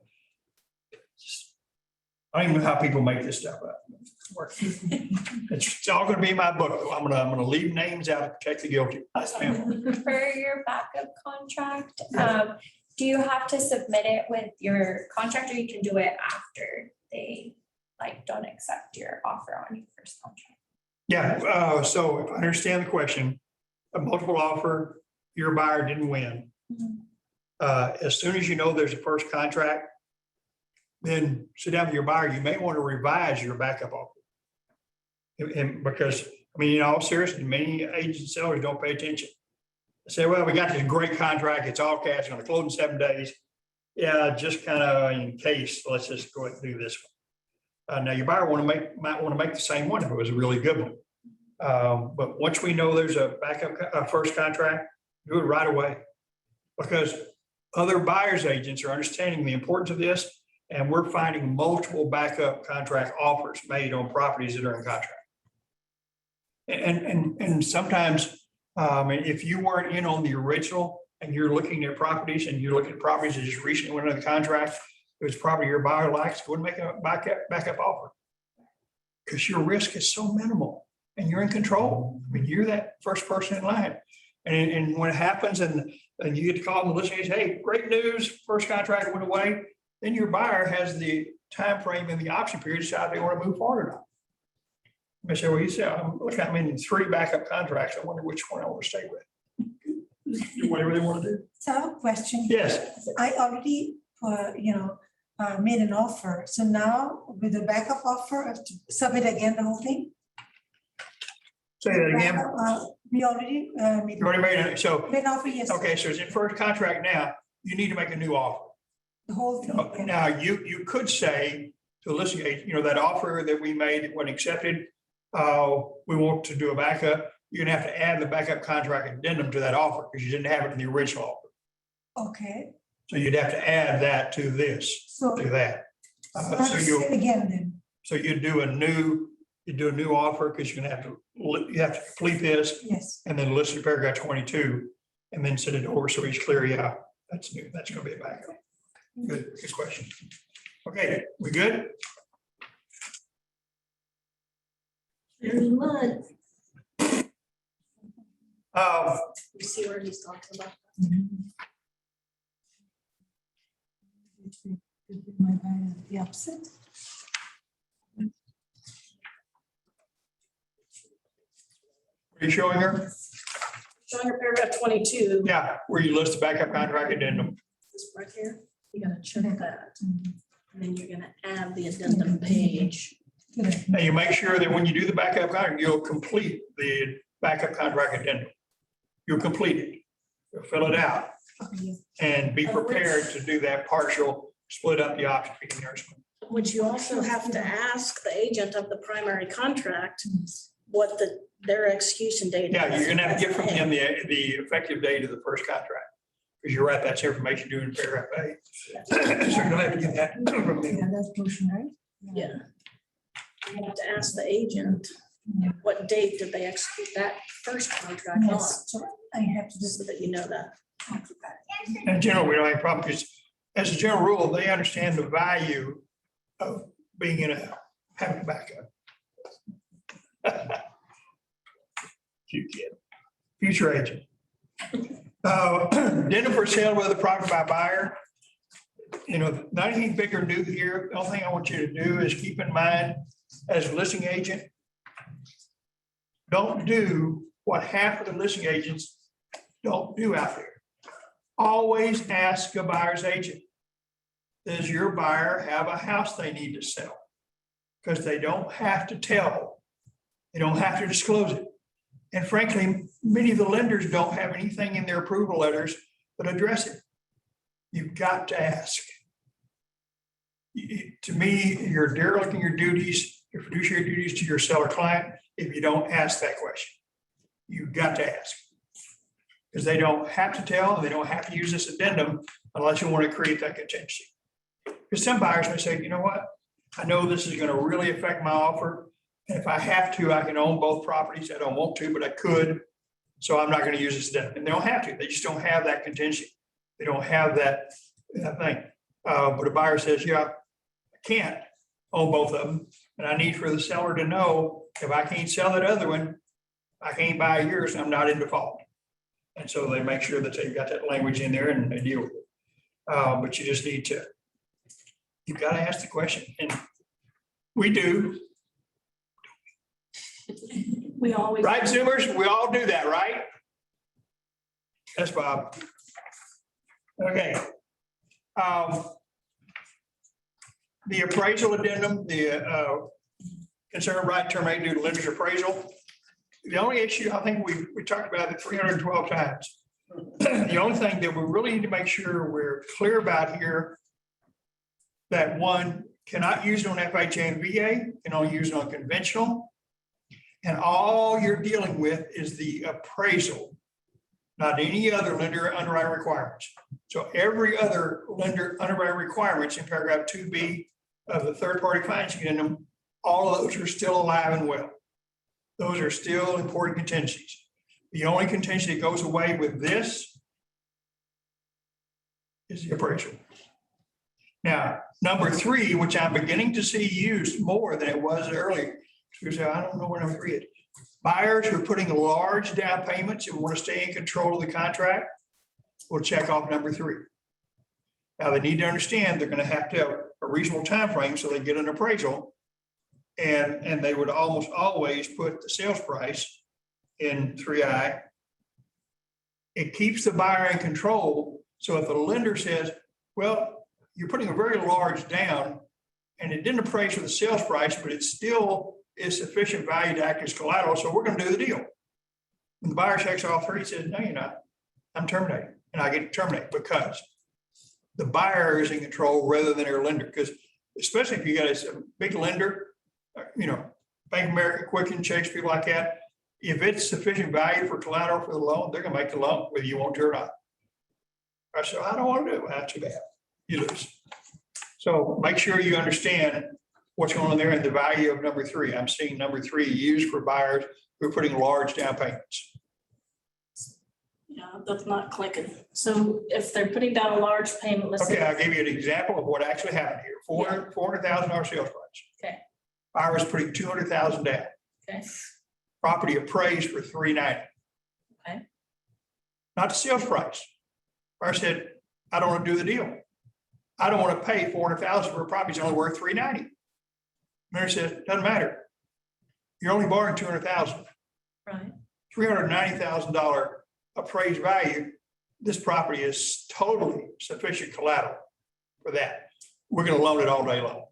I don't even know how people make this stuff up. It's all gonna be in my book. I'm gonna leave names out to protect the guilty. For your backup contract, do you have to submit it with your contract, or you can do it after they don't accept your offer on your first contract? Yeah, so if I understand the question, a multiple offer, your buyer didn't win. As soon as you know there's a first contract, then sit down with your buyer. You may want to revise your backup offer. And because, I mean, in all seriousness, many agents and sellers don't pay attention. They say, well, we got this great contract. It's all cash, going to close in 7 days. Yeah, just kind of in case, let's just go ahead and do this one. Now your buyer might want to make the same one if it was a really good one. But once we know there's a backup first contract, do it right away. Because other buyers agents are understanding the importance of this, and we're finding multiple backup contract offers made on properties that are in contract. And sometimes, if you weren't in on the original and you're looking at properties and you're looking at properties that just recently went under the contract, it was probably your buyer likes, go and make a backup offer. Because your risk is so minimal and you're in control. I mean, you're that first person in line. And when it happens and you get to call them and listen, hey, great news, first contract went away, then your buyer has the time frame and the option period to decide if they want to move forward or not. I say, well, you said, I'm in 3 backup contracts. I wonder which one I want to stay with. Do whatever they want to do. So I have a question. Yes. I already, made an offer. So now with the backup offer, I have to submit again the whole thing? Say that again. We already made. You already made it, so, Made offer, yes. okay, so it's in first contract now, you need to make a new offer. The whole thing. yeah. Now, you could say to the listing agent, that offer that we made when accepted, we want to do a backup. You're gonna have to add the backup contract addendum to that offer because you didn't have it in the original offer. Okay, So you'd have to add that to this, so. to that. So Say you, it again then. so you do a new offer because you're gonna have to, you have to complete this Yes. and then list in paragraph 22 and then send it over so he's clear, yeah, that's new, that's gonna be a backup. Good question. Okay, we good? Very much. You see where he's talking about. The opposite. Are you showing her? Showing your paragraph 22, Yeah, where you list the backup contract addendum. this right here, you gotta check that. And then you're gonna add the addendum page. Now you make sure that when you do the backup contract, you'll complete the backup contract addendum. You'll complete it. You'll fill it out and be prepared to do that partial, split up the option between nursing. Which you also have to ask the agent of the primary contract what their execution date is. Yeah, you're gonna have to get from him the effective date of the first contract. Because you're right, that's information due in paragraph A. So you'll have to get that from him. Yeah, that's motion, right? Yeah. You have to ask the agent, what date did they execute that first contract on, Yes, so I have to just so that you know that. In general, we don't have a problem because as a general rule, they understand the value of being having a backup. Cute kid. Future agent. Addendum for sale whether property by buyer. Not anything big or new here. The only thing I want you to do is keep in mind as a listing agent, don't do what half of the listing agents don't do out there. Always ask a buyer's agent, does your buyer have a house they need to sell? Because they don't have to tell. They don't have to disclose it. And frankly, many of the lenders don't have anything in their approval letters that address it. You've got to ask. To me, you're derelicting your duties, your fiduciary duties to your seller client if you don't ask that question. You've got to ask. Because they don't have to tell, and they don't have to use this addendum unless you want to create that contingency. Because some buyers may say, you know what? I know this is going to really affect my offer. And if I have to, I can own both properties. I don't want to, but I could. So I'm not going to use this addendum. And they don't have to. They just don't have that contingency. They don't have that thing. But a buyer says, yeah, I can't own both of them. And I need for the seller to know if I can't sell that other one, I can't buy yours, and I'm not in default. And so they make sure that they've got that language in there and they deal with it. But you just need to, you've got to ask the question. And we do. We always. Right, Zoomers? We all do that, right? That's Bob. Okay. The appraisal addendum, the concerned right to terminate due to lender's appraisal. The only issue, I think we talked about it 312 times. The only thing that we really need to make sure we're clear about here, that one, cannot use it on FHA and VA, can only use it on conventional. And all you're dealing with is the appraisal, not any other lender underwriting requirements. So every other lender underwriting requirements in paragraph 2B of the third-party financing addendum, all of those are still alive and well. Those are still important contingencies. The only contingency that goes away with this is the appraisal. Now, number 3, which I'm beginning to see used more than it was earlier. So I don't know where number 3 is. Buyers who are putting large down payments and want to stay in control of the contract will check off number 3. Now, they need to understand they're going to have a reasonable time frame so they get an appraisal. And they would almost always put the sales price in 3I. It keeps the buyer in control. So if the lender says, well, you're putting a very large down and it didn't appraise for the sales price, but it's still is sufficient value to act as collateral, so we're gonna do the deal. When the buyer checks all three, he says, no, you're not. I'm terminating, and I get to terminate because the buyer is in control rather than their lender, because especially if you got a big lender, Bank of America, Quicken, Chase, people like that, if it's sufficient value for collateral for the loan, they're gonna make the loan whether you want to or not. I said, I don't want to do it. That's too bad. You lose. So make sure you understand what's going on there and the value of number three. I'm seeing number three used for buyers who are putting large down payments. Yeah, that's not clicking. So if they're putting down a large payment, let's Okay, say, I'll give you an example of what actually happened here. $400,000 sales price. Okay. Buyer was putting 200,000 down. okay, Property appraised for 390. Okay. Not the sales price. Buyer said, I don't want to do the deal. I don't want to pay 400,000 for a property that's only worth 390. Mayor said, doesn't matter. You're only borrowing 200,000. right, $390,000 appraised value. This property is totally sufficient collateral for that. We're going to loan it all day long.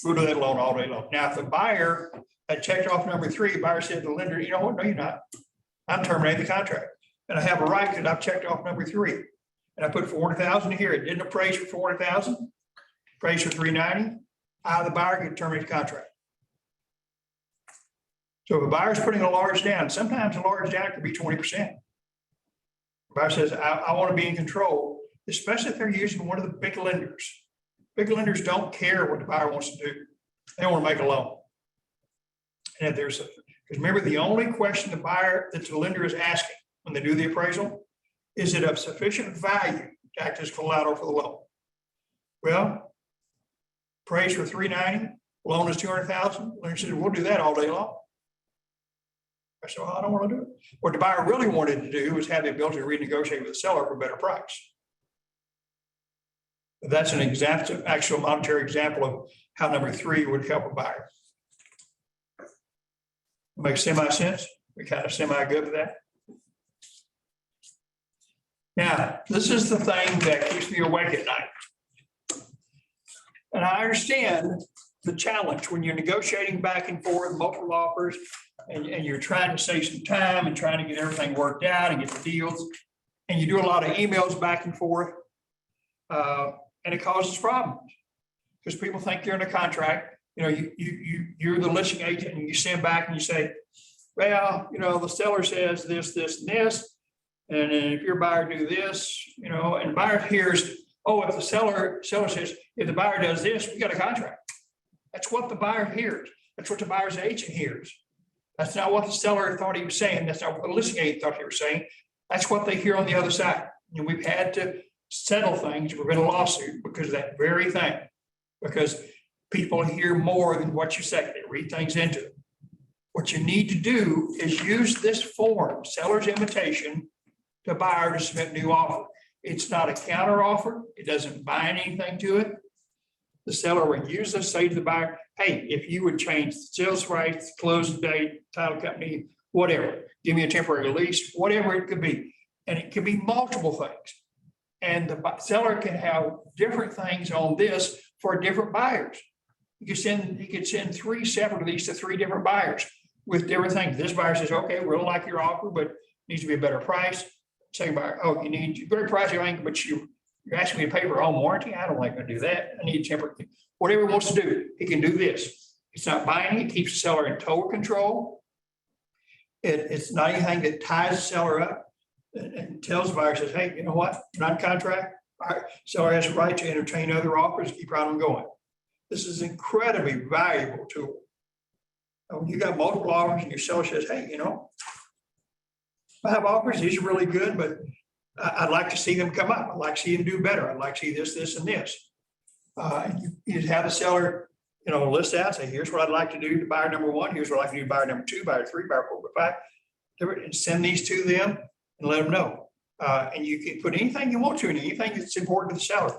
We'll do that loan all day long. Now, if the buyer had checked off number three, buyer said to the lender, you know what? No, you're not. I'm terminating the contract. And I have a right because I've checked off number three. And I put 400,000 here. It didn't appraise for 400,000. Appraised for 390. The buyer could terminate the contract. So if a buyer's putting a large down, sometimes a large down could be 20%. The buyer says, I want to be in control, especially if they're using one of the big lenders. Big lenders don't care what the buyer wants to do. They want to make a loan. And if there's, because remember, the only question the buyer, that the lender is asking when they do the appraisal, is it of sufficient value to act as collateral for the loan? Well, appraised for 390, loan is 200,000. Lender says, we'll do that all day long. I said, well, I don't want to do it. What the buyer really wanted to do was have the ability to renegotiate with the seller for a better price. That's an example, actual monetary example of how number three would help a buyer. Makes semi-sense? We kind of semi-good with that? Now, this is the thing that keeps me awake at night. And I understand the challenge when you're negotiating back and forth, multiple offers, and you're trying to save some time and trying to get everything worked out and get the deals. And you do a lot of emails back and forth. And it causes problems because people think you're in a contract. You're the listing agent and you send back and you say, well, the seller says this, this, and this. And then if your buyer do this, and buyer hears, oh, if the seller says, if the buyer does this, we got a contract. That's what the buyer hears. That's what the buyer's agent hears. That's not what the seller thought he was saying. That's not what the listing agent thought he was saying. That's what they hear on the other side. And we've had to settle things to prevent a lawsuit because of that very thing. Because people hear more than what you say. They read things into it. What you need to do is use this form, seller's invitation, to buyer to submit new offer. It's not a counter offer. It doesn't bind anything to it. The seller would use this, say to the buyer, hey, if you would change the sales rights, closing date, title company, whatever, give me a temporary lease, whatever it could be. And it could be multiple things. And the seller can have different things on this for different buyers. He could send three separate of these to three different buyers with different things. This buyer says, okay, we don't like your offer, but it needs to be a better price. Second buyer, oh, you need better price, but you're asking me to pay for home warranty. I don't like to do that. I need temporary. Whatever he wants to do, he can do this. It's not binding. It keeps the seller in total control. It's not anything that ties the seller up and tells the buyer, says, hey, you know what? Non contract. All right. Seller has the right to entertain other offers, keep right on going. This is an incredibly valuable tool. When you got multiple offers and your seller says, hey, I have offers, these are really good, but I'd like to see them come up. I'd like to see them do better. I'd like to see this, this, and this. And you have the seller, list out, say, here's what I'd like to do to buyer number one. Here's what I'd like to do to buyer number two, buyer three, buyer four, buyer five. And send these to them and let them know. And you can put anything you want to in anything that's important to the seller.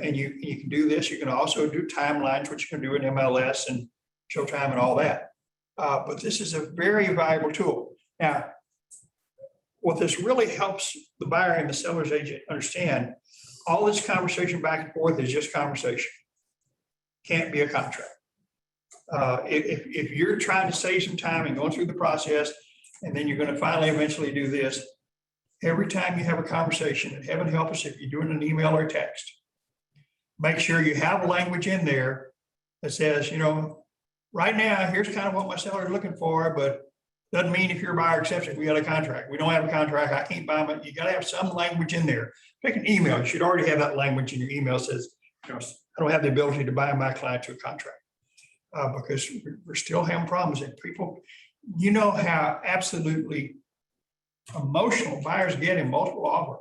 And you can do this. You can also do timelines, which you can do in MLS and Showtime and all that. But this is a very valuable tool. Now, what this really helps the buyer and the seller's agent understand, all this conversation back and forth is just conversation. Can't be a contract. If you're trying to save some time and going through the process, and then you're gonna finally eventually do this, every time you have a conversation, and heaven help us if you're doing an email or text, make sure you have language in there that says, right now, here's kind of what my seller is looking for, but doesn't mean if your buyer accepts it, we got a contract. We don't have a contract. I can't buy them. You gotta have some language in there. Take an email. You should already have that language in your email says, I don't have the ability to buy my client to a contract. Because we're still having problems and people, how absolutely emotional buyers get in multiple offers.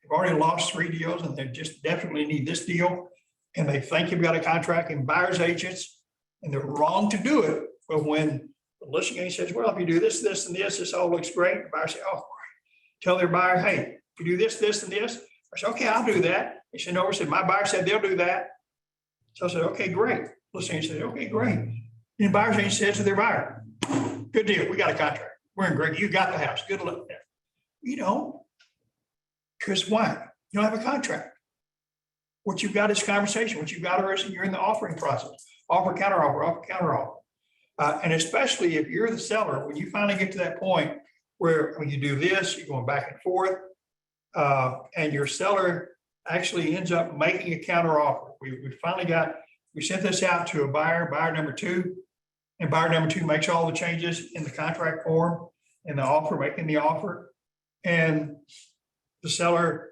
They've already lost 3 deals and they just definitely need this deal. And they think you've got a contract and buyer's agents, and they're wrong to do it. But when the listing agent says, well, if you do this, this, and this all looks great. The buyer say, oh, great. Tell their buyer, hey, if you do this, this, and this. I said, okay, I'll do that. They said, no, my buyer said they'll do that. So I said, okay, great. Listing agent said, okay, great. And the buyer's agent said to their buyer, good deal. We got a contract. We're in great. You got the house. Good luck there. You don't. Because why? You don't have a contract. What you've got is conversation. What you've got is you're in the offering process. Offer, counter offer. And especially if you're the seller, when you finally get to that point where when you do this, you're going back and forth, and your seller actually ends up making a counter offer. We sent this out to a buyer number 2, and buyer number 2 makes all the changes in the contract form and the offer, making the offer. And the seller,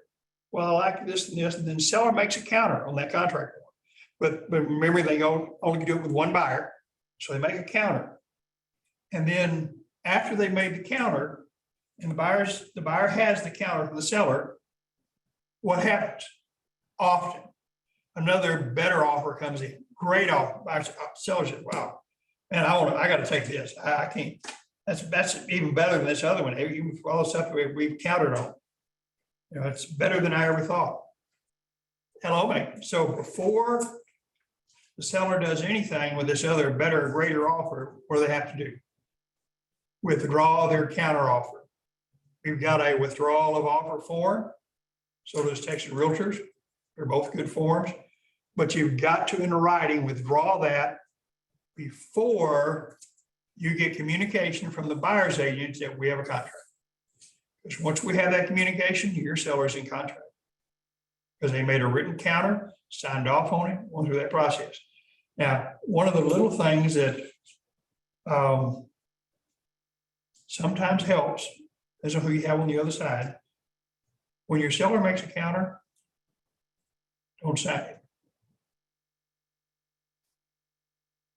well, I like this and this, and then the seller makes a counter on that contract form. But remember, they only do it with one buyer. So they make a counter. And then after they made the counter and the buyer has the counter for the seller, what happens? Often another better offer comes in. Great offer. Seller says, wow, man, I got to take this. I can't. That's even better than this other one. Even for all the stuff we've counted on. It's better than I ever thought. Hello, mate. So before the seller does anything with this other better, greater offer, what do they have to do? Withdraw their counter offer. We've got a withdrawal of offer form. So does Texas Realtors. They're both good forms. But you've got to, in writing, withdraw that before you get communication from the buyer's agents that we have a contract. Because once we have that communication, your seller's in contract. Because they made a written counter, signed off on it, went through that process. Now, one of the little things that sometimes helps, as who you have on the other side, when your seller makes a counter, don't sign it.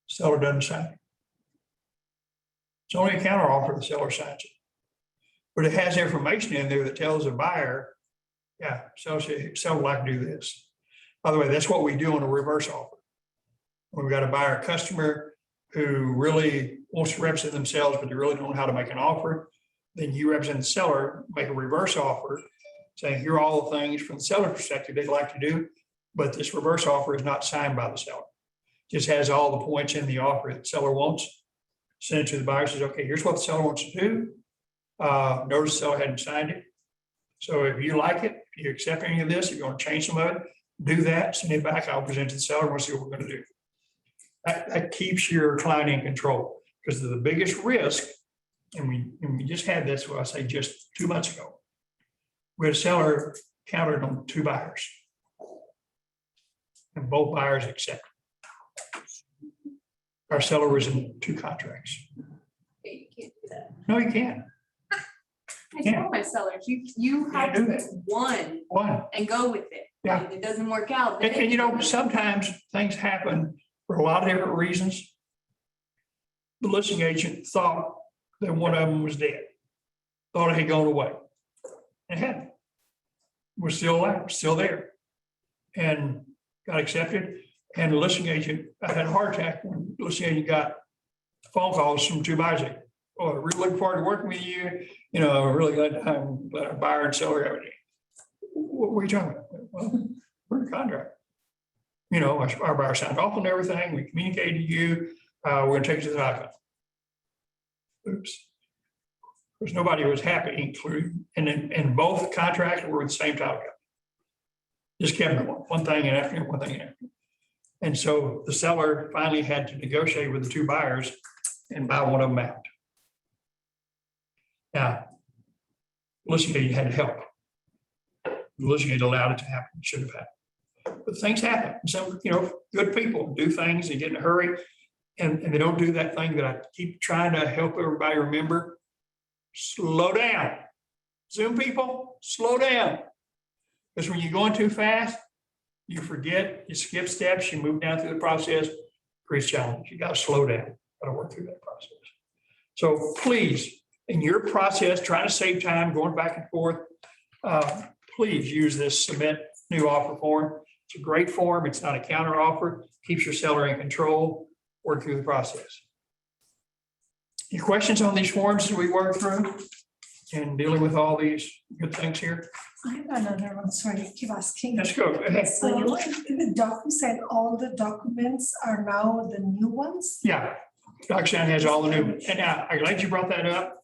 Seller doesn't sign it. It's only a counter offer, the seller signs it. But it has information in there that tells the buyer, yeah, seller would like to do this. By the way, that's what we do on a reverse offer. We've got a buyer customer who really wants to represent themselves, but they really don't know how to make an offer. Then you represent the seller, make a reverse offer, saying, here are all the things from the seller perspective they'd like to do, but this reverse offer is not signed by the seller. Just has all the points in the offer that the seller wants. Send it to the buyer, says, okay, here's what the seller wants to do. Notice the seller hadn't signed it. So if you like it, if you accept any of this, if you want to change some of it, do that, send it back. I'll present it to the seller. We'll see what we're going to do. That keeps your client in control, because the biggest risk, and we just had this, well, I say just 2 months ago, we had a seller countered on 2 buyers. And both buyers accepted. Our seller was in 2 contracts. You can't do that. No, you can't. I tell my sellers, you have to pick one One. and go with it. Yeah. If it doesn't work out. then And sometimes things happen for a lot of different reasons. The listing agent thought that one of them was dead, thought it had gone away. It hadn't. Was still alive, still there. And got accepted. And the listing agent, I had a heart attack when the listing agent got phone calls from 2 buyers. Like, oh, I really look forward to working with you. Really glad our buyer and seller have it. What were you talking about? Well, we're in a contract. Our buyer signed off on everything. We communicated to you. We're going to take it to the title company. Oops. Because nobody was happy, including, and both contracts were with the same title company. Just kept going, one thing and after one thing and after. And so the seller finally had to negotiate with the two buyers and buy one of them out. Now, Listening had help. Listening allowed it to happen, it should have happened. But things happen. Some, good people do things, they get in a hurry, and they don't do that thing that I keep trying to help everybody remember. Slow down. Zoom people, slow down. Because when you're going too fast, you forget, you skip steps, you move down through the process, creates challenge. You gotta slow down, gotta work through that process. So please, in your process, trying to save time, going back and forth, please use this submit new offer form. It's a great form. It's not a counter offer, keeps your seller in control, work through the process. Any questions on these forms as we work through and dealing with all these good things here? I have another one, sorry, I keep asking. Let's go. Go ahead. So in the DocuSign, all the documents are now the new ones? Yeah, DocuSign has all the new, and now, I'm glad you brought that up.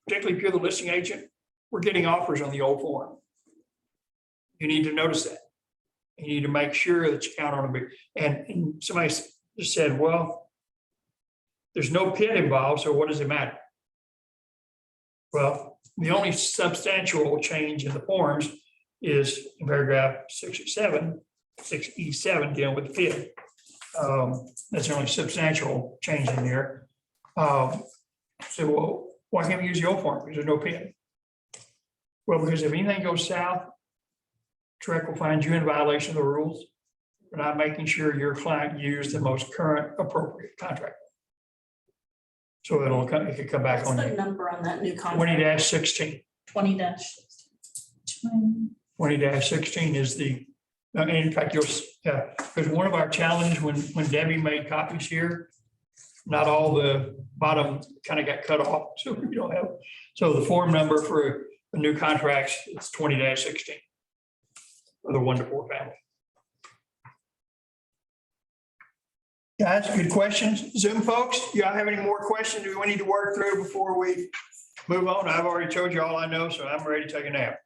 Particularly if you're the listing agent, we're getting offers on the old form. You need to notice that. You need to make sure that you count on a big, and somebody just said, well, there's no PID involved, so what does it matter? Well, the only substantial change in the forms is in paragraph 6E7 dealing with the PID. That's the only substantial change in there. So, well, why can't we use the old form? Because there's no PID. Well, because if anything goes south, Trek will find you in violation of the rules for not making sure your client used the most current appropriate contract. So it could come back What's on the you. number on that new contract? 20-16. 20-. 20-16 is the, and in fact, because one of our challenges when Debbie made copies here, not all the bottom kind of got cut off, so we don't have, so the form number for the new contracts, it's 20-16 for the 1 to 4 family. Guys, good questions. Zoom folks, y'all have any more questions we need to work through before we move on? I've already told you all I know, so I'm ready to take a nap.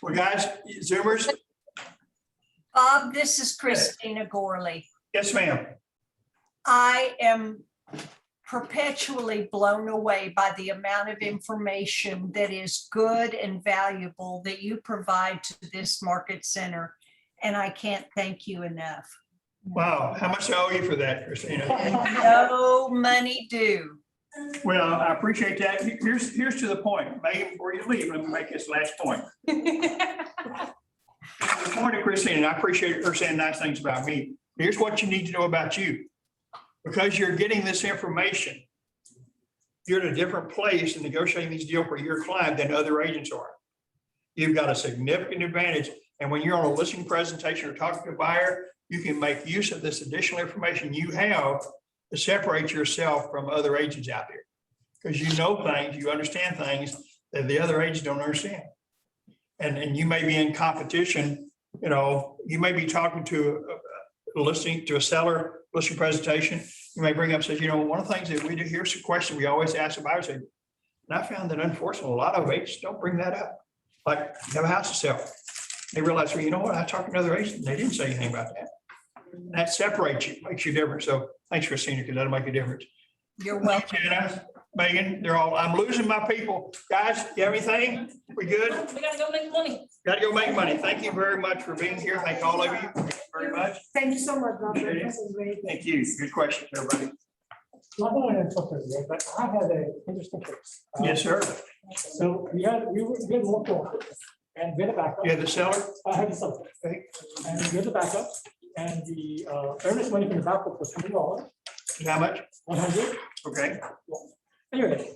Well, guys, Zoomers. Bob, this is Christina Gorley. Yes, ma'am. I am perpetually blown away by the amount of information that is good and valuable that you provide to this market center. And I can't thank you enough. Wow, how much I owe you for that, Christina? No money due. Well, I appreciate that. Here's to the point. Megan, before you leave, let me make this last point. The point of Christina, and I appreciate her saying nice things about me. Here's what you need to know about you. Because you're getting this information, you're in a different place in negotiating these deals for your client than other agents are. You've got a significant advantage. And when you're on a listing presentation or talking to a buyer, you can make use of this additional information you have to separate yourself from other agents out there. Because you know things, you understand things that the other agents don't understand. And you may be in competition, you may be talking to a seller, listing presentation. You may bring up, says, one of the things that we do, here's a question we always ask about, say, and I found that unfortunately, a lot of agents don't bring that up. Like, have a house to sell. They realize, well, you know what, I talked to another agent, they didn't say anything about that. That separates you, makes you different. So thanks, Christina, because that'll make a difference. You're welcome. Jenna, Megan, I'm losing my people. Guys, you have anything? We good? We gotta go make money. Got to go make money. Thank you very much for being here. Thank all of you very much. Thank you so much, Robert. Appreciate it. This is great. Thank you. Good question, everybody. Not that I interrupted you, but I had an interesting case. Yes, sir. So we had multiple offers, and we had a backup. You had the seller? I had the seller. Okay. And we had the backup, and the earnest money from the backup was $100. How much? 100. Okay. Anyway,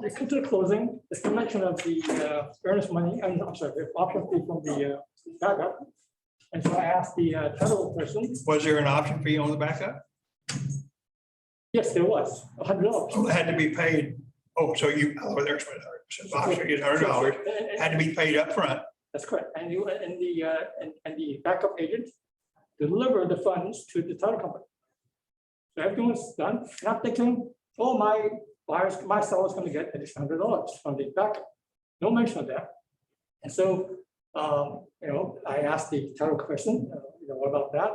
we come to the closing, the selection of the earnest money, and I'm sorry, the option fee from the backup. And so I asked the title person. Was there an option fee on the backup? Yes, there was $100. So it had to be paid. Oh, so there's the option is $100, had to be paid up front. That's correct. And the backup agent delivered the funds to the title company. So everything was done. Not thinking, oh, my seller's going to get additional $100 from the backup. No mention of that. And so I asked the title question, what about that?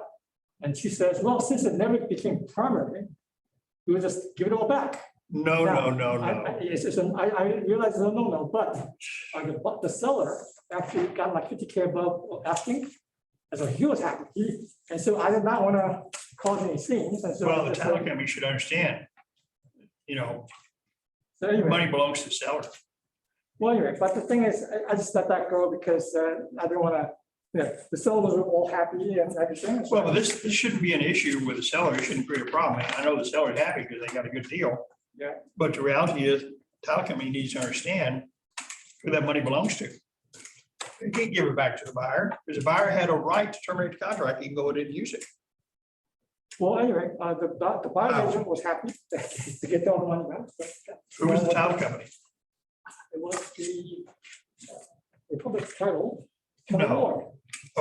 And she says, well, since it never became primary, we'll just give it all back. No, Now, no, no, no. I realize it's a no, but the seller actually got like 50K above asking. And so he was happy. And so I did not want to cause any scenes. And so. Well, the title company should understand, So anyway. money belongs to the seller. Well, anyway, but the thing is, I just let that go because I didn't want to, the sellers were all happy and everything. so- Well, but this shouldn't be an issue with the seller. It shouldn't create a problem. I know the seller's happy because they got a good deal. Yeah. But the reality is, title company needs to understand who that money belongs to. They can't give it back to the buyer, because the buyer had a right to terminate the contract. He can go ahead and use it. Well, anyway, the buyer agent was happy to get all the money back. Who was the title company? It was the Republic Title. No. Kelly Ward.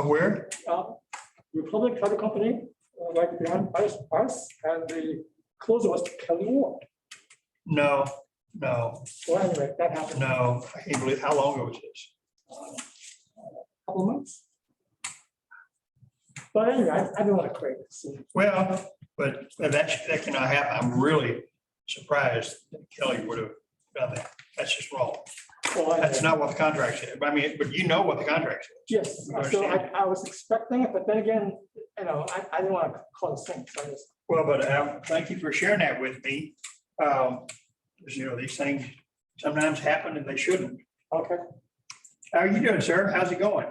Where? Republic Title Company, right behind us, and the closer was Kelly Ward. No. Well, anyway, that happened. No, I can't believe, how long ago was this? Couple of months. But anyway, I don't want to create a scene. Well, but that cannot happen. I'm really surprised that Kelly would have done that. That's just wrong. Well, That's not what the contract said. I mean, but you know what the contract says. Yes, I so understand. I was expecting it, but then again, I didn't want to cause a scene, so I just. Well, but thank you for sharing that with me. Because, these things sometimes happen and they shouldn't. Okay. How are you doing, sir? How's it going?